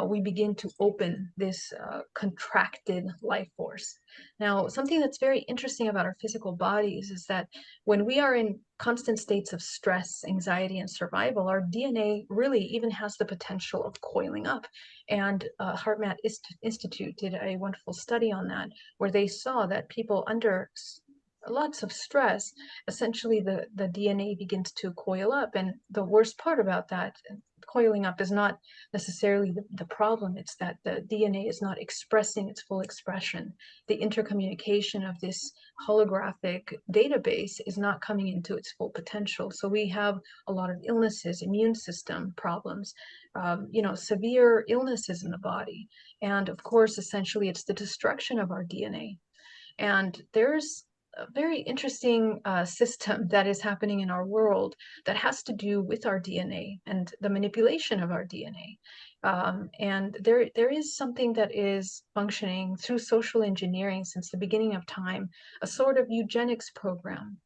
we begin to open this contracted life force. Now, something that's very interesting about our physical bodies is that when we are in constant states of stress, anxiety, and survival, our DNA really even has the potential of coiling up. And HeartMath Institute did a wonderful study on that, where they saw that people under lots of stress, essentially the DNA begins to coil up. And the worst part about that, coiling up, is not necessarily the problem. It's that the DNA is not expressing its full expression. The intercommunication of this holographic database is not coming into its full potential. So we have a lot of illnesses, immune system problems, severe illnesses in the body. And of course, essentially, it's the destruction of our DNA. And there's a very interesting system that is happening in our world that has to do with our DNA and the manipulation of our DNA. And there is something that is functioning through social engineering since the beginning of time, a sort of eugenics program.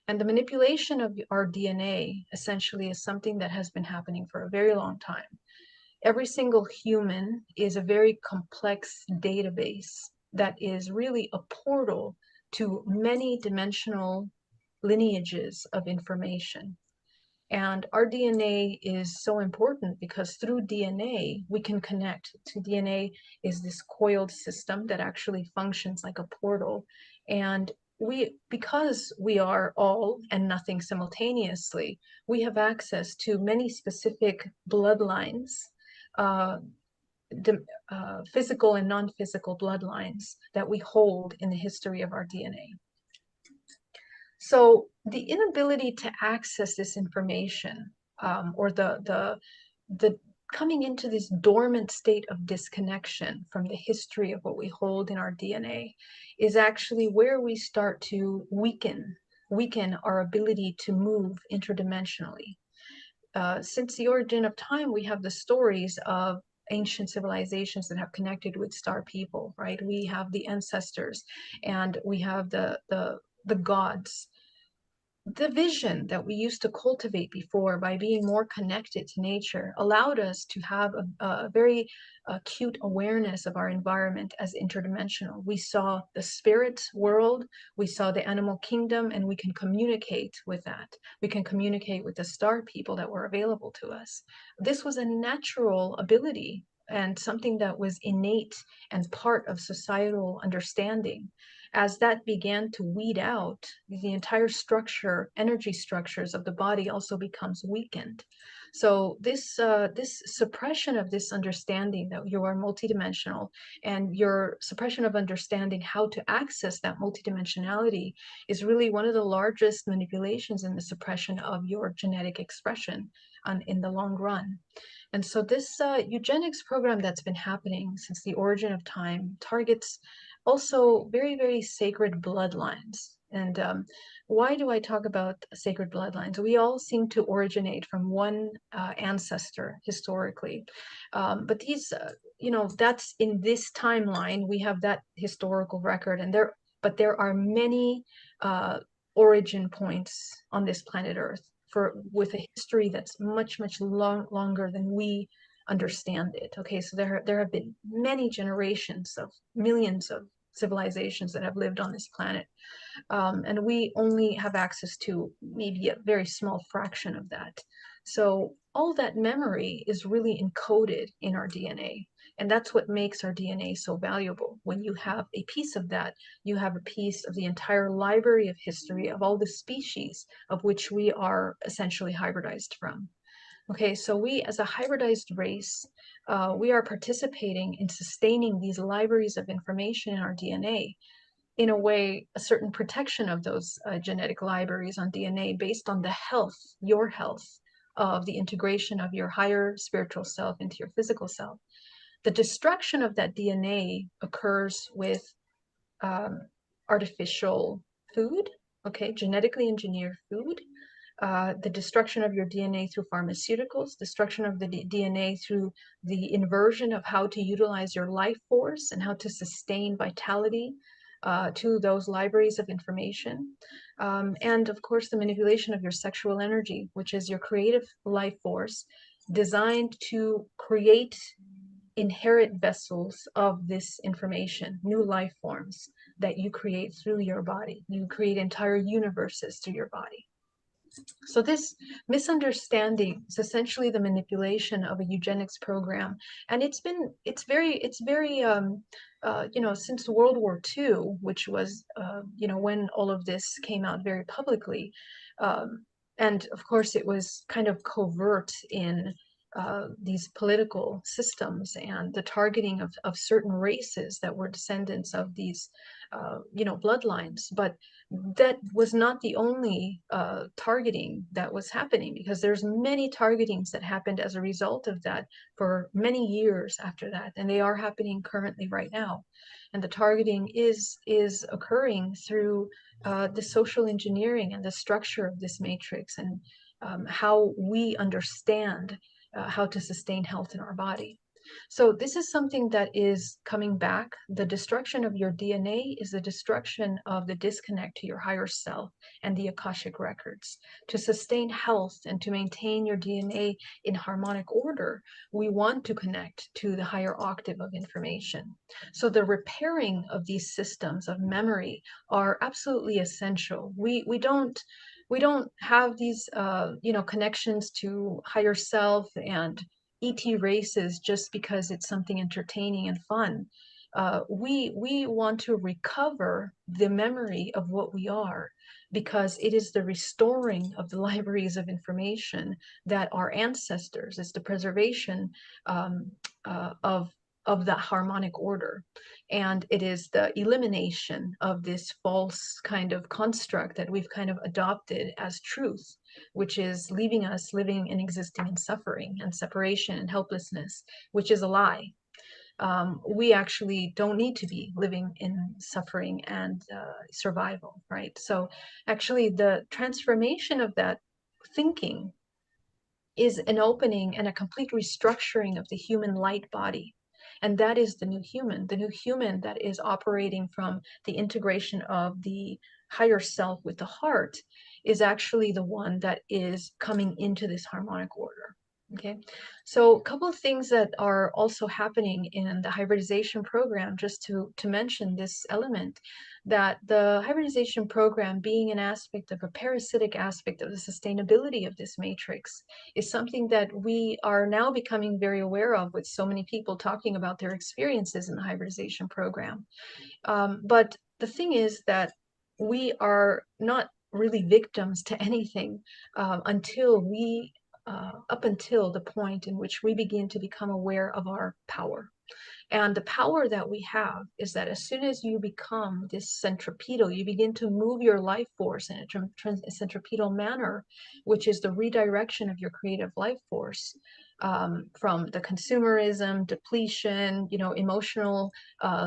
And the manipulation of our DNA essentially is something that has been happening for a very long time. Every single human is a very complex database that is really a portal to many dimensional lineages of information. And our DNA is so important because through DNA, we can connect to DNA is this coiled system that actually functions like a portal. And because we are all and nothing simultaneously, we have access to many specific bloodlines, physical and non-physical bloodlines that we hold in the history of our DNA. So the inability to access this information, or the coming into this dormant state of disconnection from the history of what we hold in our DNA, is actually where we start to weaken our ability to move interdimensionally. Since the origin of time, we have the stories of ancient civilizations that have connected with star people, right? We have the ancestors, and we have the gods. the vision that we used to cultivate before by being more connected to nature allowed us to have a very acute awareness of our environment as interdimensional. We saw the spirit world, we saw the animal kingdom, and we can communicate with that. We can communicate with the star people that were available to us. This was a natural ability and something that was innate and part of societal understanding. As that began to weed out, the entire structure, energy structures of the body also becomes weakened. So this suppression of this understanding that you are multidimensional, and your suppression of understanding how to access that multidimensionality, is really one of the largest manipulations in the suppression of your genetic expression in the long run. And so this eugenics program that's been happening since the origin of time targets also very, very sacred bloodlines. And why do I talk about sacred bloodlines? We all seem to originate from one ancestor historically. But these, that's in this timeline, we have that historical record. But there are many origin points on this planet Earth with a history that's much, much longer than we understand it. Okay, so there have been many generations of millions of civilizations that have lived on this planet, and we only have access to maybe a very small fraction of that. So all that memory is really encoded in our DNA. And that's what makes our DNA so valuable. When you have a piece of that, you have a piece of the entire library of history of all the species of which we are essentially hybridized from. Okay, so we as a hybridized race, we are participating in sustaining these libraries of information in our DNA, in a way, a certain protection of those genetic libraries on DNA based on the health, your health, of the integration of your higher spiritual self into your physical self. The destruction of that DNA occurs with um, artificial food, okay, genetically engineered food, the destruction of your DNA through pharmaceuticals, destruction of the DNA through the inversion of how to utilize your life force and how to sustain vitality to those libraries of information. And of course, the manipulation of your sexual energy, which is your creative life force designed to create inherent vessels of this information, new life forms that you create through your body. You create entire universes through your body. So this misunderstanding is essentially the manipulation of a eugenics program, and it's very since World War II, which was when all of this came out very publicly, and of course it was kind of covert in these political systems and the targeting of certain races that were descendants of these bloodlines, but that was not the only targeting that was happening, because there's many targetings that happened as a result of that for many years after that, and they are happening currently right now. And the targeting is occurring through the social engineering and the structure of this matrix, and how we understand how to sustain health in our body. So this is something that is coming back. The destruction of your DNA is the destruction of the disconnect to your higher self and the Akashic records. To sustain health and to maintain your DNA in harmonic order, we want to connect to the higher octave of information. So the repairing of these systems of memory are absolutely essential. We don't have these connections to higher self and ET races just because it's something entertaining and fun. We want to recover the memory of what we are, because it is the restoring of the libraries of information that our ancestors, it's the preservation of that harmonic order. And it is the elimination of this false kind of construct that we've kind of adopted as truth, which is leaving us living and existing in suffering and separation and helplessness, which is a lie. We actually don't need to be living in suffering and survival, right? So actually the transformation of that thinking is an opening and a complete restructuring of the human light body. And that is the new human that is operating from the integration of the higher self with the heart, is actually the one that is coming into this harmonic order. Okay, so a couple of things that are also happening in the hybridization program, just to mention this element, that the hybridization program, being an aspect of a parasitic aspect of the sustainability of this matrix, is something that we are now becoming very aware of, with so many people talking about their experiences in the hybridization program. But the thing is that we are not really victims to anything until we, up until the point in which we begin to become aware of our power. And the power that we have is that as soon as you become this centripetal, you begin to move your life force in a centripetal manner, which is the redirection of your creative life force, from the consumerism, depletion, emotional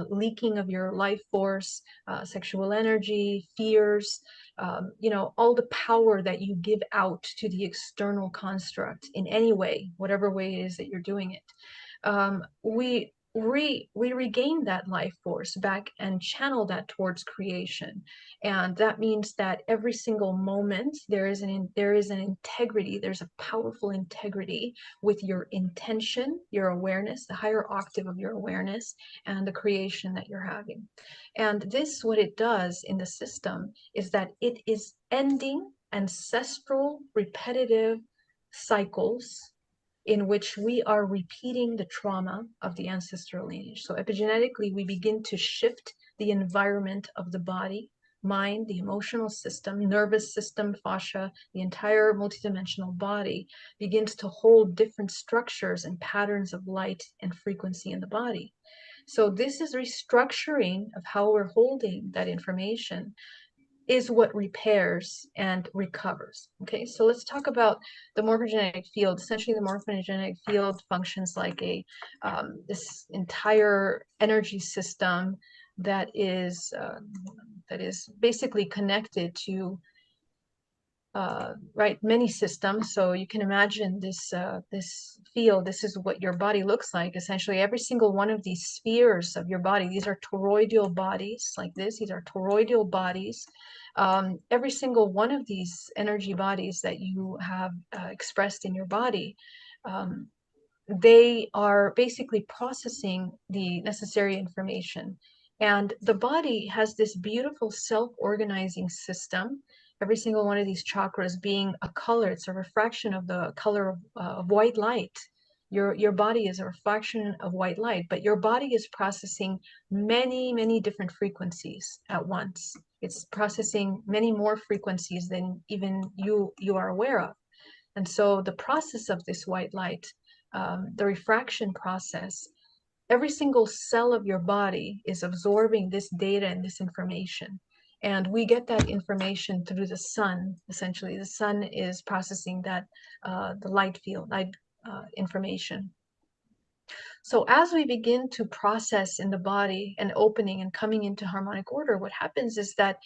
leaking of your life force, sexual energy, fears, all the power that you give out to the external construct in any way, whatever way it is that you're doing it. We regain that life force back and channel that towards creation. And that means that every single moment there is an integrity, there's a powerful integrity with your intention, your awareness, the higher octave of your awareness, and the creation that you're having. And this, what it does in the system, is that it is ending ancestral repetitive cycles in which we are repeating the trauma of the ancestral lineage. So epigenetically, we begin to shift the environment of the body, mind, the emotional system, nervous system, fascia, the entire multidimensional body begins to hold different structures and patterns of light and frequency in the body. So this is restructuring of how we're holding that information, is what repairs and recovers. Okay, so let's talk about the morphogenetic field. Essentially, the morphogenetic field functions like this entire energy system that is basically connected to many systems. So you can imagine this field. This is what your body looks like. Essentially, every single one of these spheres of your body, these are toroidal bodies like this. These are toroidal bodies. Every single one of these energy bodies that you have expressed in your body, they are basically processing the necessary information. And the body has this beautiful self-organizing system. Every single one of these chakras being a color, it's a refraction of the color of white light. Your body is a reflection of white light, but your body is processing many, many different frequencies at once. It's processing many more frequencies than even you are aware of. And so the process of this white light, the refraction process, every single cell of your body is absorbing this data and this information. And we get that information through the sun. Essentially, the sun is processing that, the light field, light information. So as we begin to process in the body and opening and coming into harmonic order, what happens is that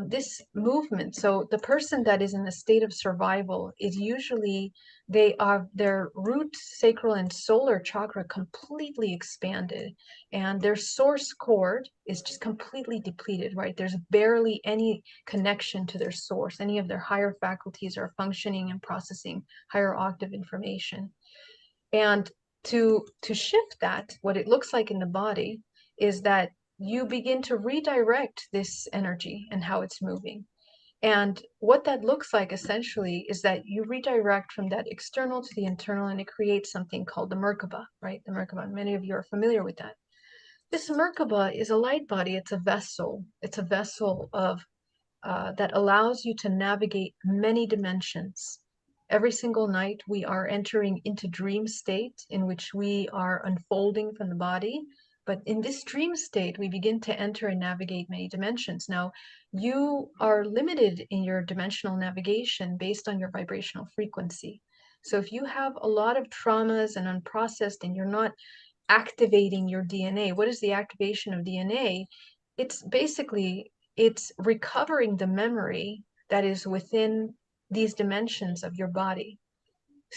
this movement, so the person that is in a state of survival is usually, their root, sacral, and solar chakra completely expanded, and their source cord is just completely depleted, right? There's barely any connection to their source. Any of their higher faculties are functioning and processing higher octave information. And to shift that, what it looks like in the body is that you begin to redirect this energy and how it's moving. And what that looks like essentially is that you redirect from that external to the internal, and it creates something called the Merkaba, right? The Merkaba, many of you are familiar with that. This Merkaba is a light body. It's a vessel. It's a vessel of that allows you to navigate many dimensions. Every single night, we are entering into dream state in which we are unfolding from the body. But in this dream state, we begin to enter and navigate many dimensions. Now, you are limited in your dimensional navigation based on your vibrational frequency. So if you have a lot of traumas and unprocessed, and you're not activating your DNA, what is the activation of DNA? It's basically, it's recovering the memory that is within these dimensions of your body.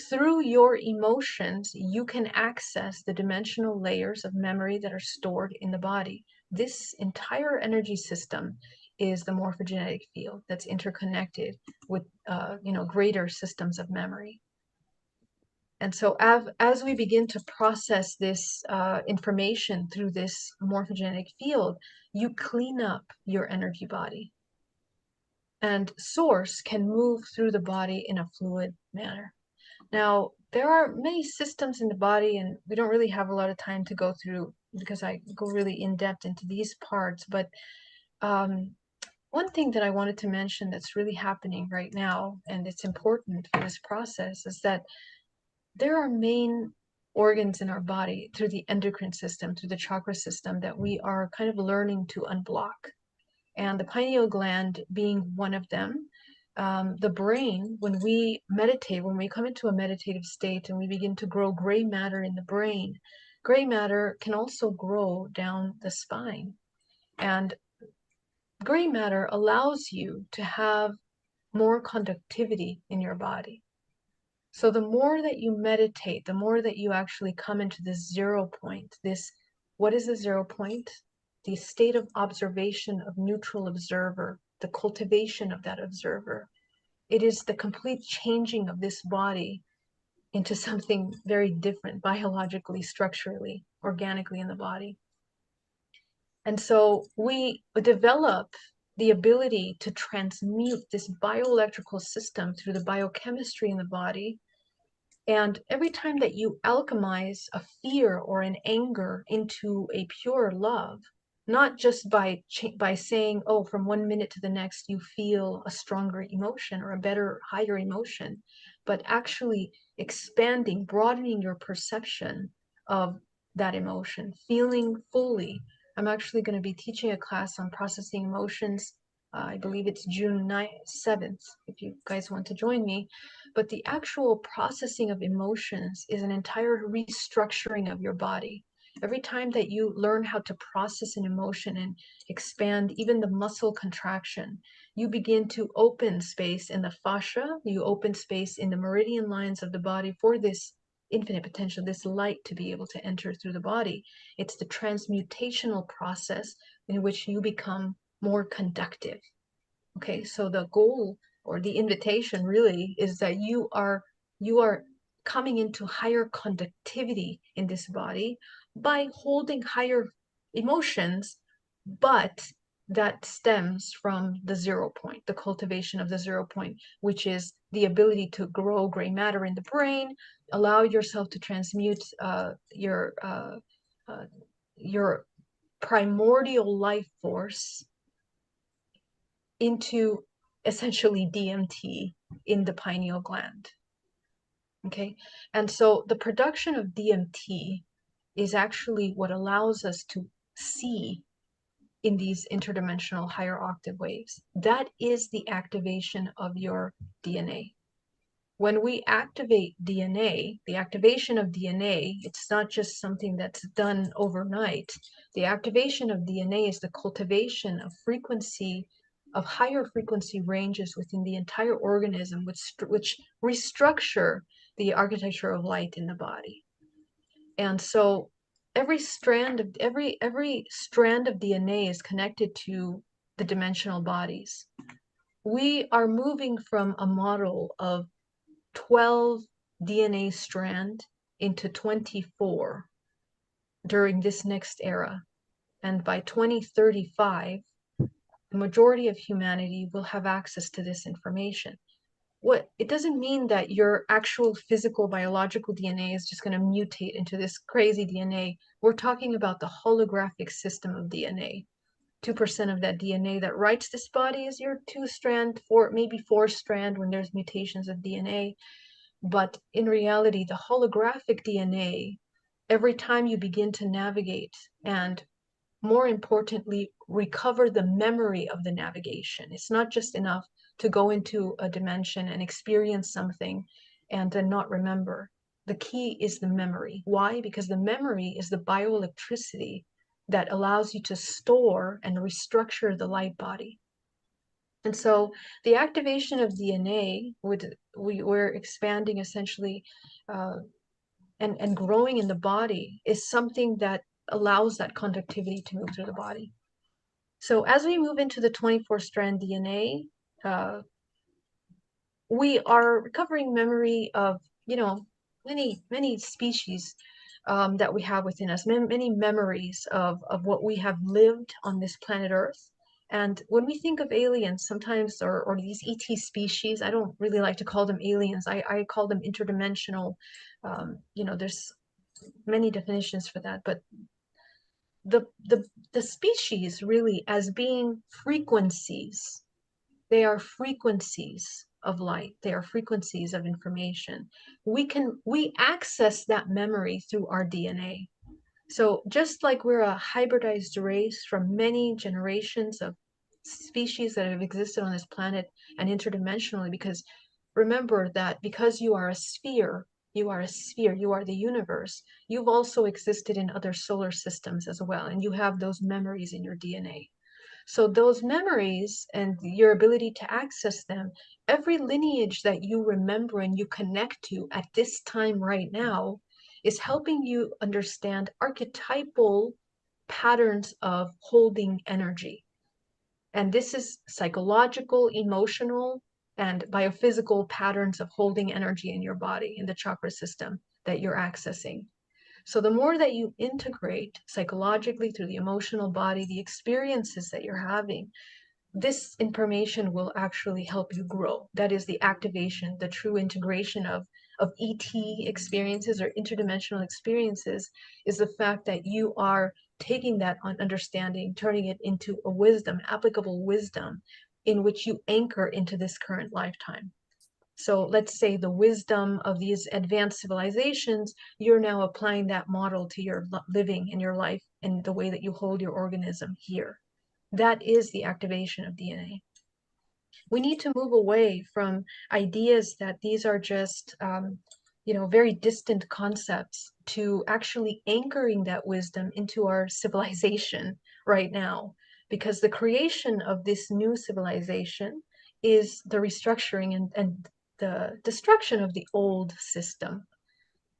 Through your emotions, you can access the dimensional layers of memory that are stored in the body. This entire energy system is the morphogenetic field that's interconnected with greater systems of memory. And so as we begin to process this information through this morphogenetic field, you clean up your energy body. And source can move through the body in a fluid manner. Now, there are many systems in the body, and we don't really have a lot of time to go through because I go really in depth into these parts. But one thing that I wanted to mention that's really happening right now, and it's important for this process, is that there are main organs in our body through the endocrine system, through the chakra system, that we are kind of learning to unblock. And the pineal gland being one of them. The brain, when we meditate, when we come into a meditative state and we begin to grow gray matter in the brain, gray matter can also grow down the spine. And gray matter allows you to have more conductivity in your body. So the more that you meditate, the more that you actually come into this 0 point, what is the 0 point? The state of observation of neutral observer, the cultivation of that observer. It is the complete changing of this body into something very different, biologically, structurally, organically in the body. And so we develop the ability to transmute this bioelectrical system through the biochemistry in the body. And every time that you alchemize a fear or an anger into a pure love, not just by saying, oh, from 1 minute to the next, you feel a stronger emotion or a better, higher emotion, but actually expanding, broadening your perception of that emotion, feeling fully. I'm actually going to be teaching a class on processing emotions. I believe it's June 7th, if you guys want to join me. But the actual processing of emotions is an entire restructuring of your body. Every time that you learn how to process an emotion and expand even the muscle contraction, you begin to open space in the fascia, you open space in the meridian lines of the body for this infinite potential, this light to be able to enter through the body. It's the transmutational process in which you become more conductive. Okay, so the goal or the invitation really is that you are coming into higher conductivity in this body by holding higher emotions, but that stems from the 0 point, the cultivation of the 0 point, which is the ability to grow gray matter in the brain, allow yourself to transmute your primordial life force into essentially DMT in the pineal gland. Okay, and so the production of DMT is actually what allows us to see in these interdimensional higher octave waves. That is the activation of your DNA. When we activate DNA, the activation of DNA, it's not just something that's done overnight. The activation of DNA is the cultivation of frequency, of higher frequency ranges within the entire organism, which restructure the architecture of light in the body. And so every strand of DNA is connected to the dimensional bodies. We are moving from a model of 12 DNA strand into 24 during this next era. And by 2035, the majority of humanity will have access to this information. It doesn't mean that your actual physical biological DNA is just going to mutate into this crazy DNA. We're talking about the holographic system of DNA. 2% of that DNA that writes this body is your 2-strand, maybe 4-strand when there's mutations of DNA. But in reality, the holographic DNA, every time you begin to navigate and more importantly, recover the memory of the navigation. It's not just enough to go into a dimension and experience something and then not remember. The key is the memory. Why? Because the memory is the bioelectricity that allows you to store and restructure the light body. And so the activation of DNA, we're expanding essentially and growing in the body is something that allows that conductivity to move through the body. So as we move into the 24-strand DNA, we are recovering memory of, many species that we have within us, many memories of what we have lived on this planet Earth. And when we think of aliens, sometimes, or these ET species, I don't really like to call them aliens. I call them interdimensional. There's many definitions for that, but the species really as being frequencies. They are frequencies of light. They are frequencies of information. We access that memory through our DNA. So just like we're a hybridized race from many generations of species that have existed on this planet and interdimensionally, because remember that because you are a sphere, you are a sphere, you are the universe, you've also existed in other solar systems as well, and you have those memories in your DNA. So those memories and your ability to access them, every lineage that you remember and you connect to at this time right now is helping you understand archetypal patterns of holding energy. And this is psychological, emotional, and biophysical patterns of holding energy in your body, in the chakra system that you're accessing. So the more that you integrate psychologically through the emotional body, the experiences that you're having, this information will actually help you grow. That is the activation, the true integration of ET experiences or interdimensional experiences, is the fact that you are taking that on understanding, turning it into a wisdom, applicable wisdom, in which you anchor into this current lifetime. So let's say the wisdom of these advanced civilizations, you're now applying that model to your living in your life and the way that you hold your organism here. That is the activation of DNA. We need to move away from ideas that these are just, very distant concepts, to actually anchoring that wisdom into our civilization right now. Because the creation of this new civilization is the restructuring and the destruction of the old system.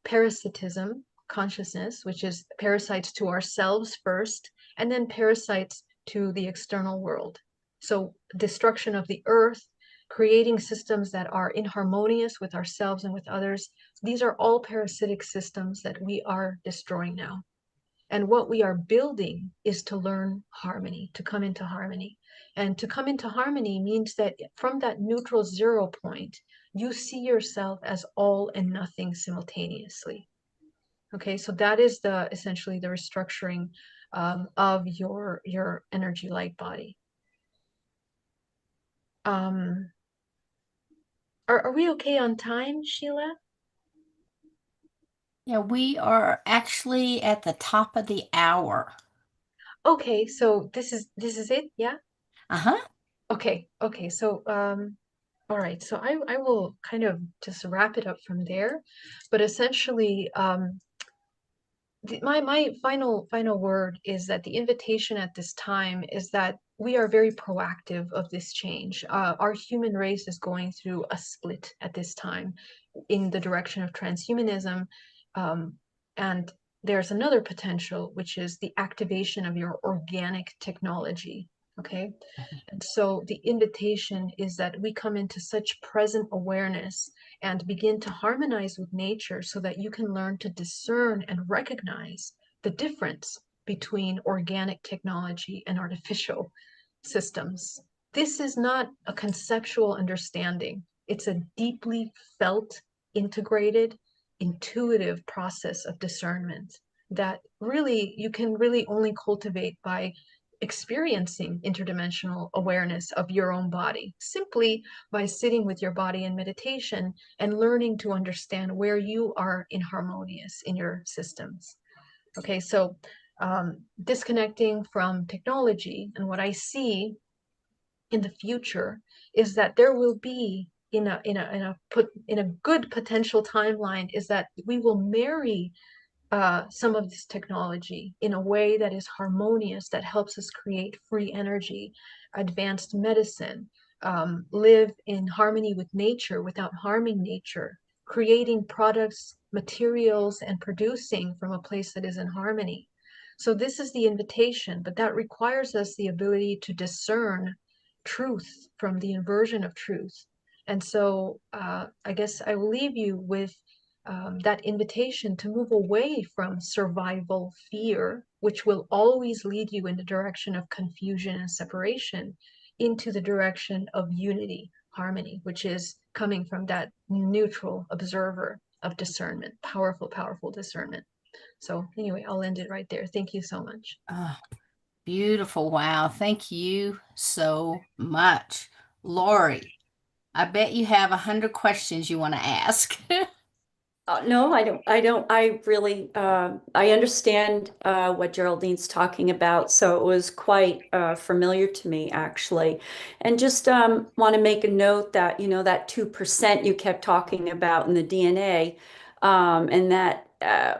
Parasitism, consciousness, which is parasites to ourselves first, and then parasites to the external world. So destruction of the earth, creating systems that are inharmonious with ourselves and with others. These are all parasitic systems that we are destroying now. And what we are building is to learn harmony, to come into harmony. And to come into harmony means that from that neutral zero point, you see yourself as all and nothing simultaneously. Okay, so that is essentially the restructuring of your energy light body. Um, are we okay on time, Sheila? Yeah, we are actually at the top of the hour. Okay, so this is it, yeah? Uh-huh. Okay. So all right, so I will kind of just wrap it up from there, but essentially, my final word is that the invitation at this time is that we are very proactive of this change. Our human race is going through a split at this time in the direction of transhumanism, um, and there's another potential, which is the activation of your organic technology. Okay, and so the invitation is that we come into such present awareness and begin to harmonize with nature so that you can learn to discern and recognize the difference between organic technology and artificial systems. This is not a conceptual understanding. It's a deeply felt, integrated, intuitive process of discernment that really you can really only cultivate by experiencing interdimensional awareness of your own body simply by sitting with your body in meditation and learning to understand where you are inharmonious in your systems. Okay, so disconnecting from technology, and what I see in the future is that there will be in a good potential timeline, is that we will marry some of this technology in a way that is harmonious, that helps us create free energy, advanced medicine, live in harmony with nature without harming nature, creating products, materials, and producing from a place that is in harmony. So this is the invitation, but that requires us the ability to discern truth from the inversion of truth. And so I guess I will leave you with that invitation to move away from survival fear, which will always lead you in the direction of confusion and separation, into the direction of unity, harmony, which is coming from that neutral observer of discernment, powerful, powerful discernment. So anyway, I'll end it right there. Thank you so much. Oh, beautiful. Wow. Thank you so much. Lori, I bet you have 100 questions you want to ask. No, I don't. I don't. I really, I understand what Geraldine's talking about. So it was quite familiar to me, actually. And just want to make a note that, that 2% you kept talking about in the DNA, and that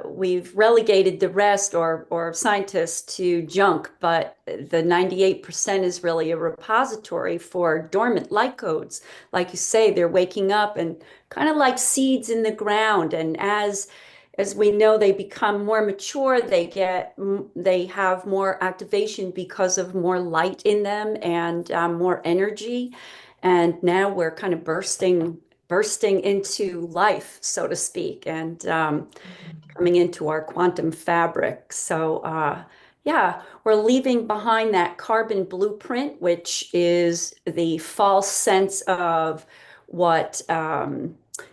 we've relegated the rest or scientists to junk, but the 98% is really a repository for dormant light codes. Like you say, they're waking up and kind of like seeds in the ground. And as we know, they become more mature, they have more activation because of more light in them and more energy. And now we're kind of bursting into life, so to speak, and coming into our quantum fabric. So yeah, we're leaving behind that carbon blueprint, which is the false sense of what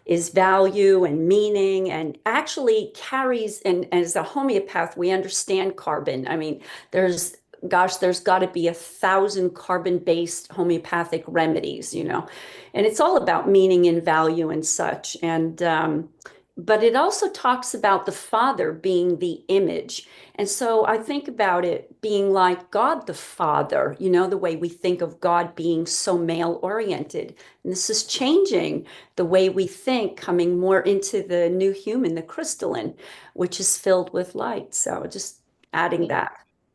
is value and meaning, and actually carries, and as a homeopath, we understand carbon. I mean, there's got to be 1,000 carbon-based homeopathic remedies, and it's all about meaning and value and such. And but it also talks about the Father being the image. And so I think about it being like God the Father, the way we think of God being so male oriented. And this is changing the way we think, coming more into the new human, the crystalline, which is filled with light. So just adding Great. that.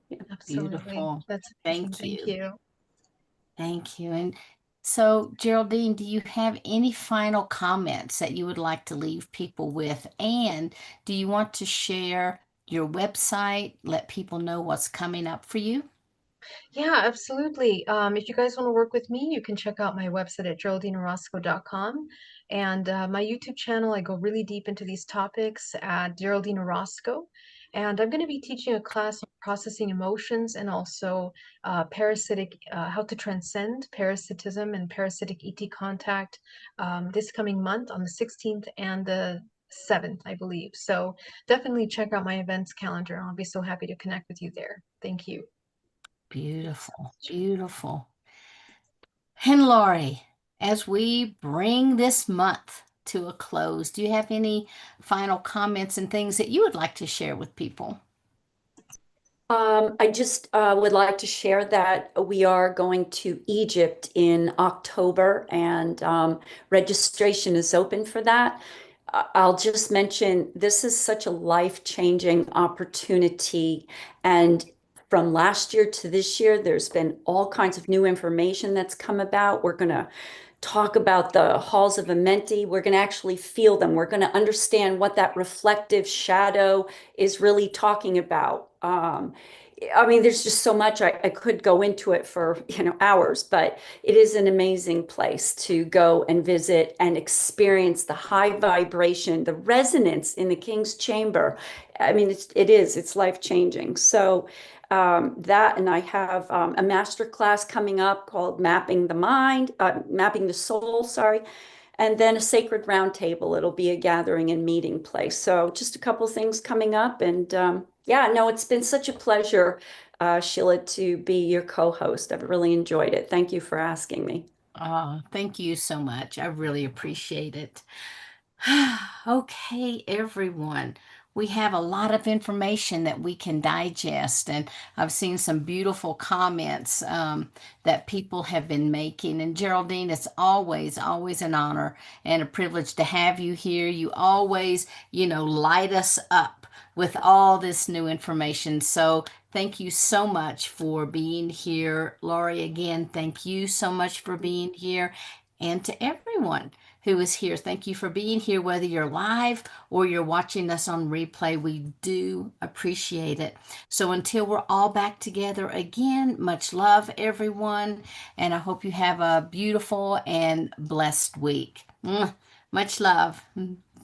Yeah. Absolutely. Beautiful. That's amazing. Thank Thank you. you. Thank you. And so, Geraldine, do you have any final comments that you would like to leave people with? And do you want to share your website, let people know what's coming up for you? Yeah, absolutely. If you guys want to work with me, you can check out my website at geraldineorozco.com. And my YouTube channel, I go really deep into these topics at Geraldine Orozco. And I'm going to be teaching a class on processing emotions and also parasitic, how to transcend parasitism and parasitic ET contact this coming month on the 16th and the 7th, I believe. So definitely check out my events calendar. I'll be so happy to connect with you there. Thank you. Beautiful, beautiful. And Laurie, as we bring this month to a close, do you have any final comments and things that you would like to share with people? I just would like to share that we are going to Egypt in October, and registration is open for that. I'll just mention this is such a life-changing opportunity. And from last year to this year, there's been all kinds of new information that's come about. We're going to talk about the halls of Amenti. We're going to actually feel them. We're going to understand what that reflective shadow is really talking about. I mean, there's just so much I could go into it for, hours, but it is an amazing place to go and visit and experience the high vibration, the resonance in the King's Chamber. I mean, it's life changing. So that, and I have a master class coming up called Mapping the Soul, sorry, and then a sacred roundtable. It'll be a gathering and meeting place. So just a couple things coming up. And yeah, no, it's been such a pleasure, Sheila, to be your co-host. I've really enjoyed it. Thank you for asking me. Oh, thank you so much. I really appreciate it. Okay, everyone. We have a lot of information that we can digest, and I've seen some beautiful comments that people have been making. And Geraldine, it's always, always an honor and a privilege to have you here. You always, light us up with all this new information. So thank you so much for being here. Lori, again, thank you so much for being here. And to everyone who is here. Thank you for being here, whether you're live or you're watching us on replay. We do appreciate it. So until we're all back together again, much love, everyone. And I hope you have a beautiful and blessed week. Much love.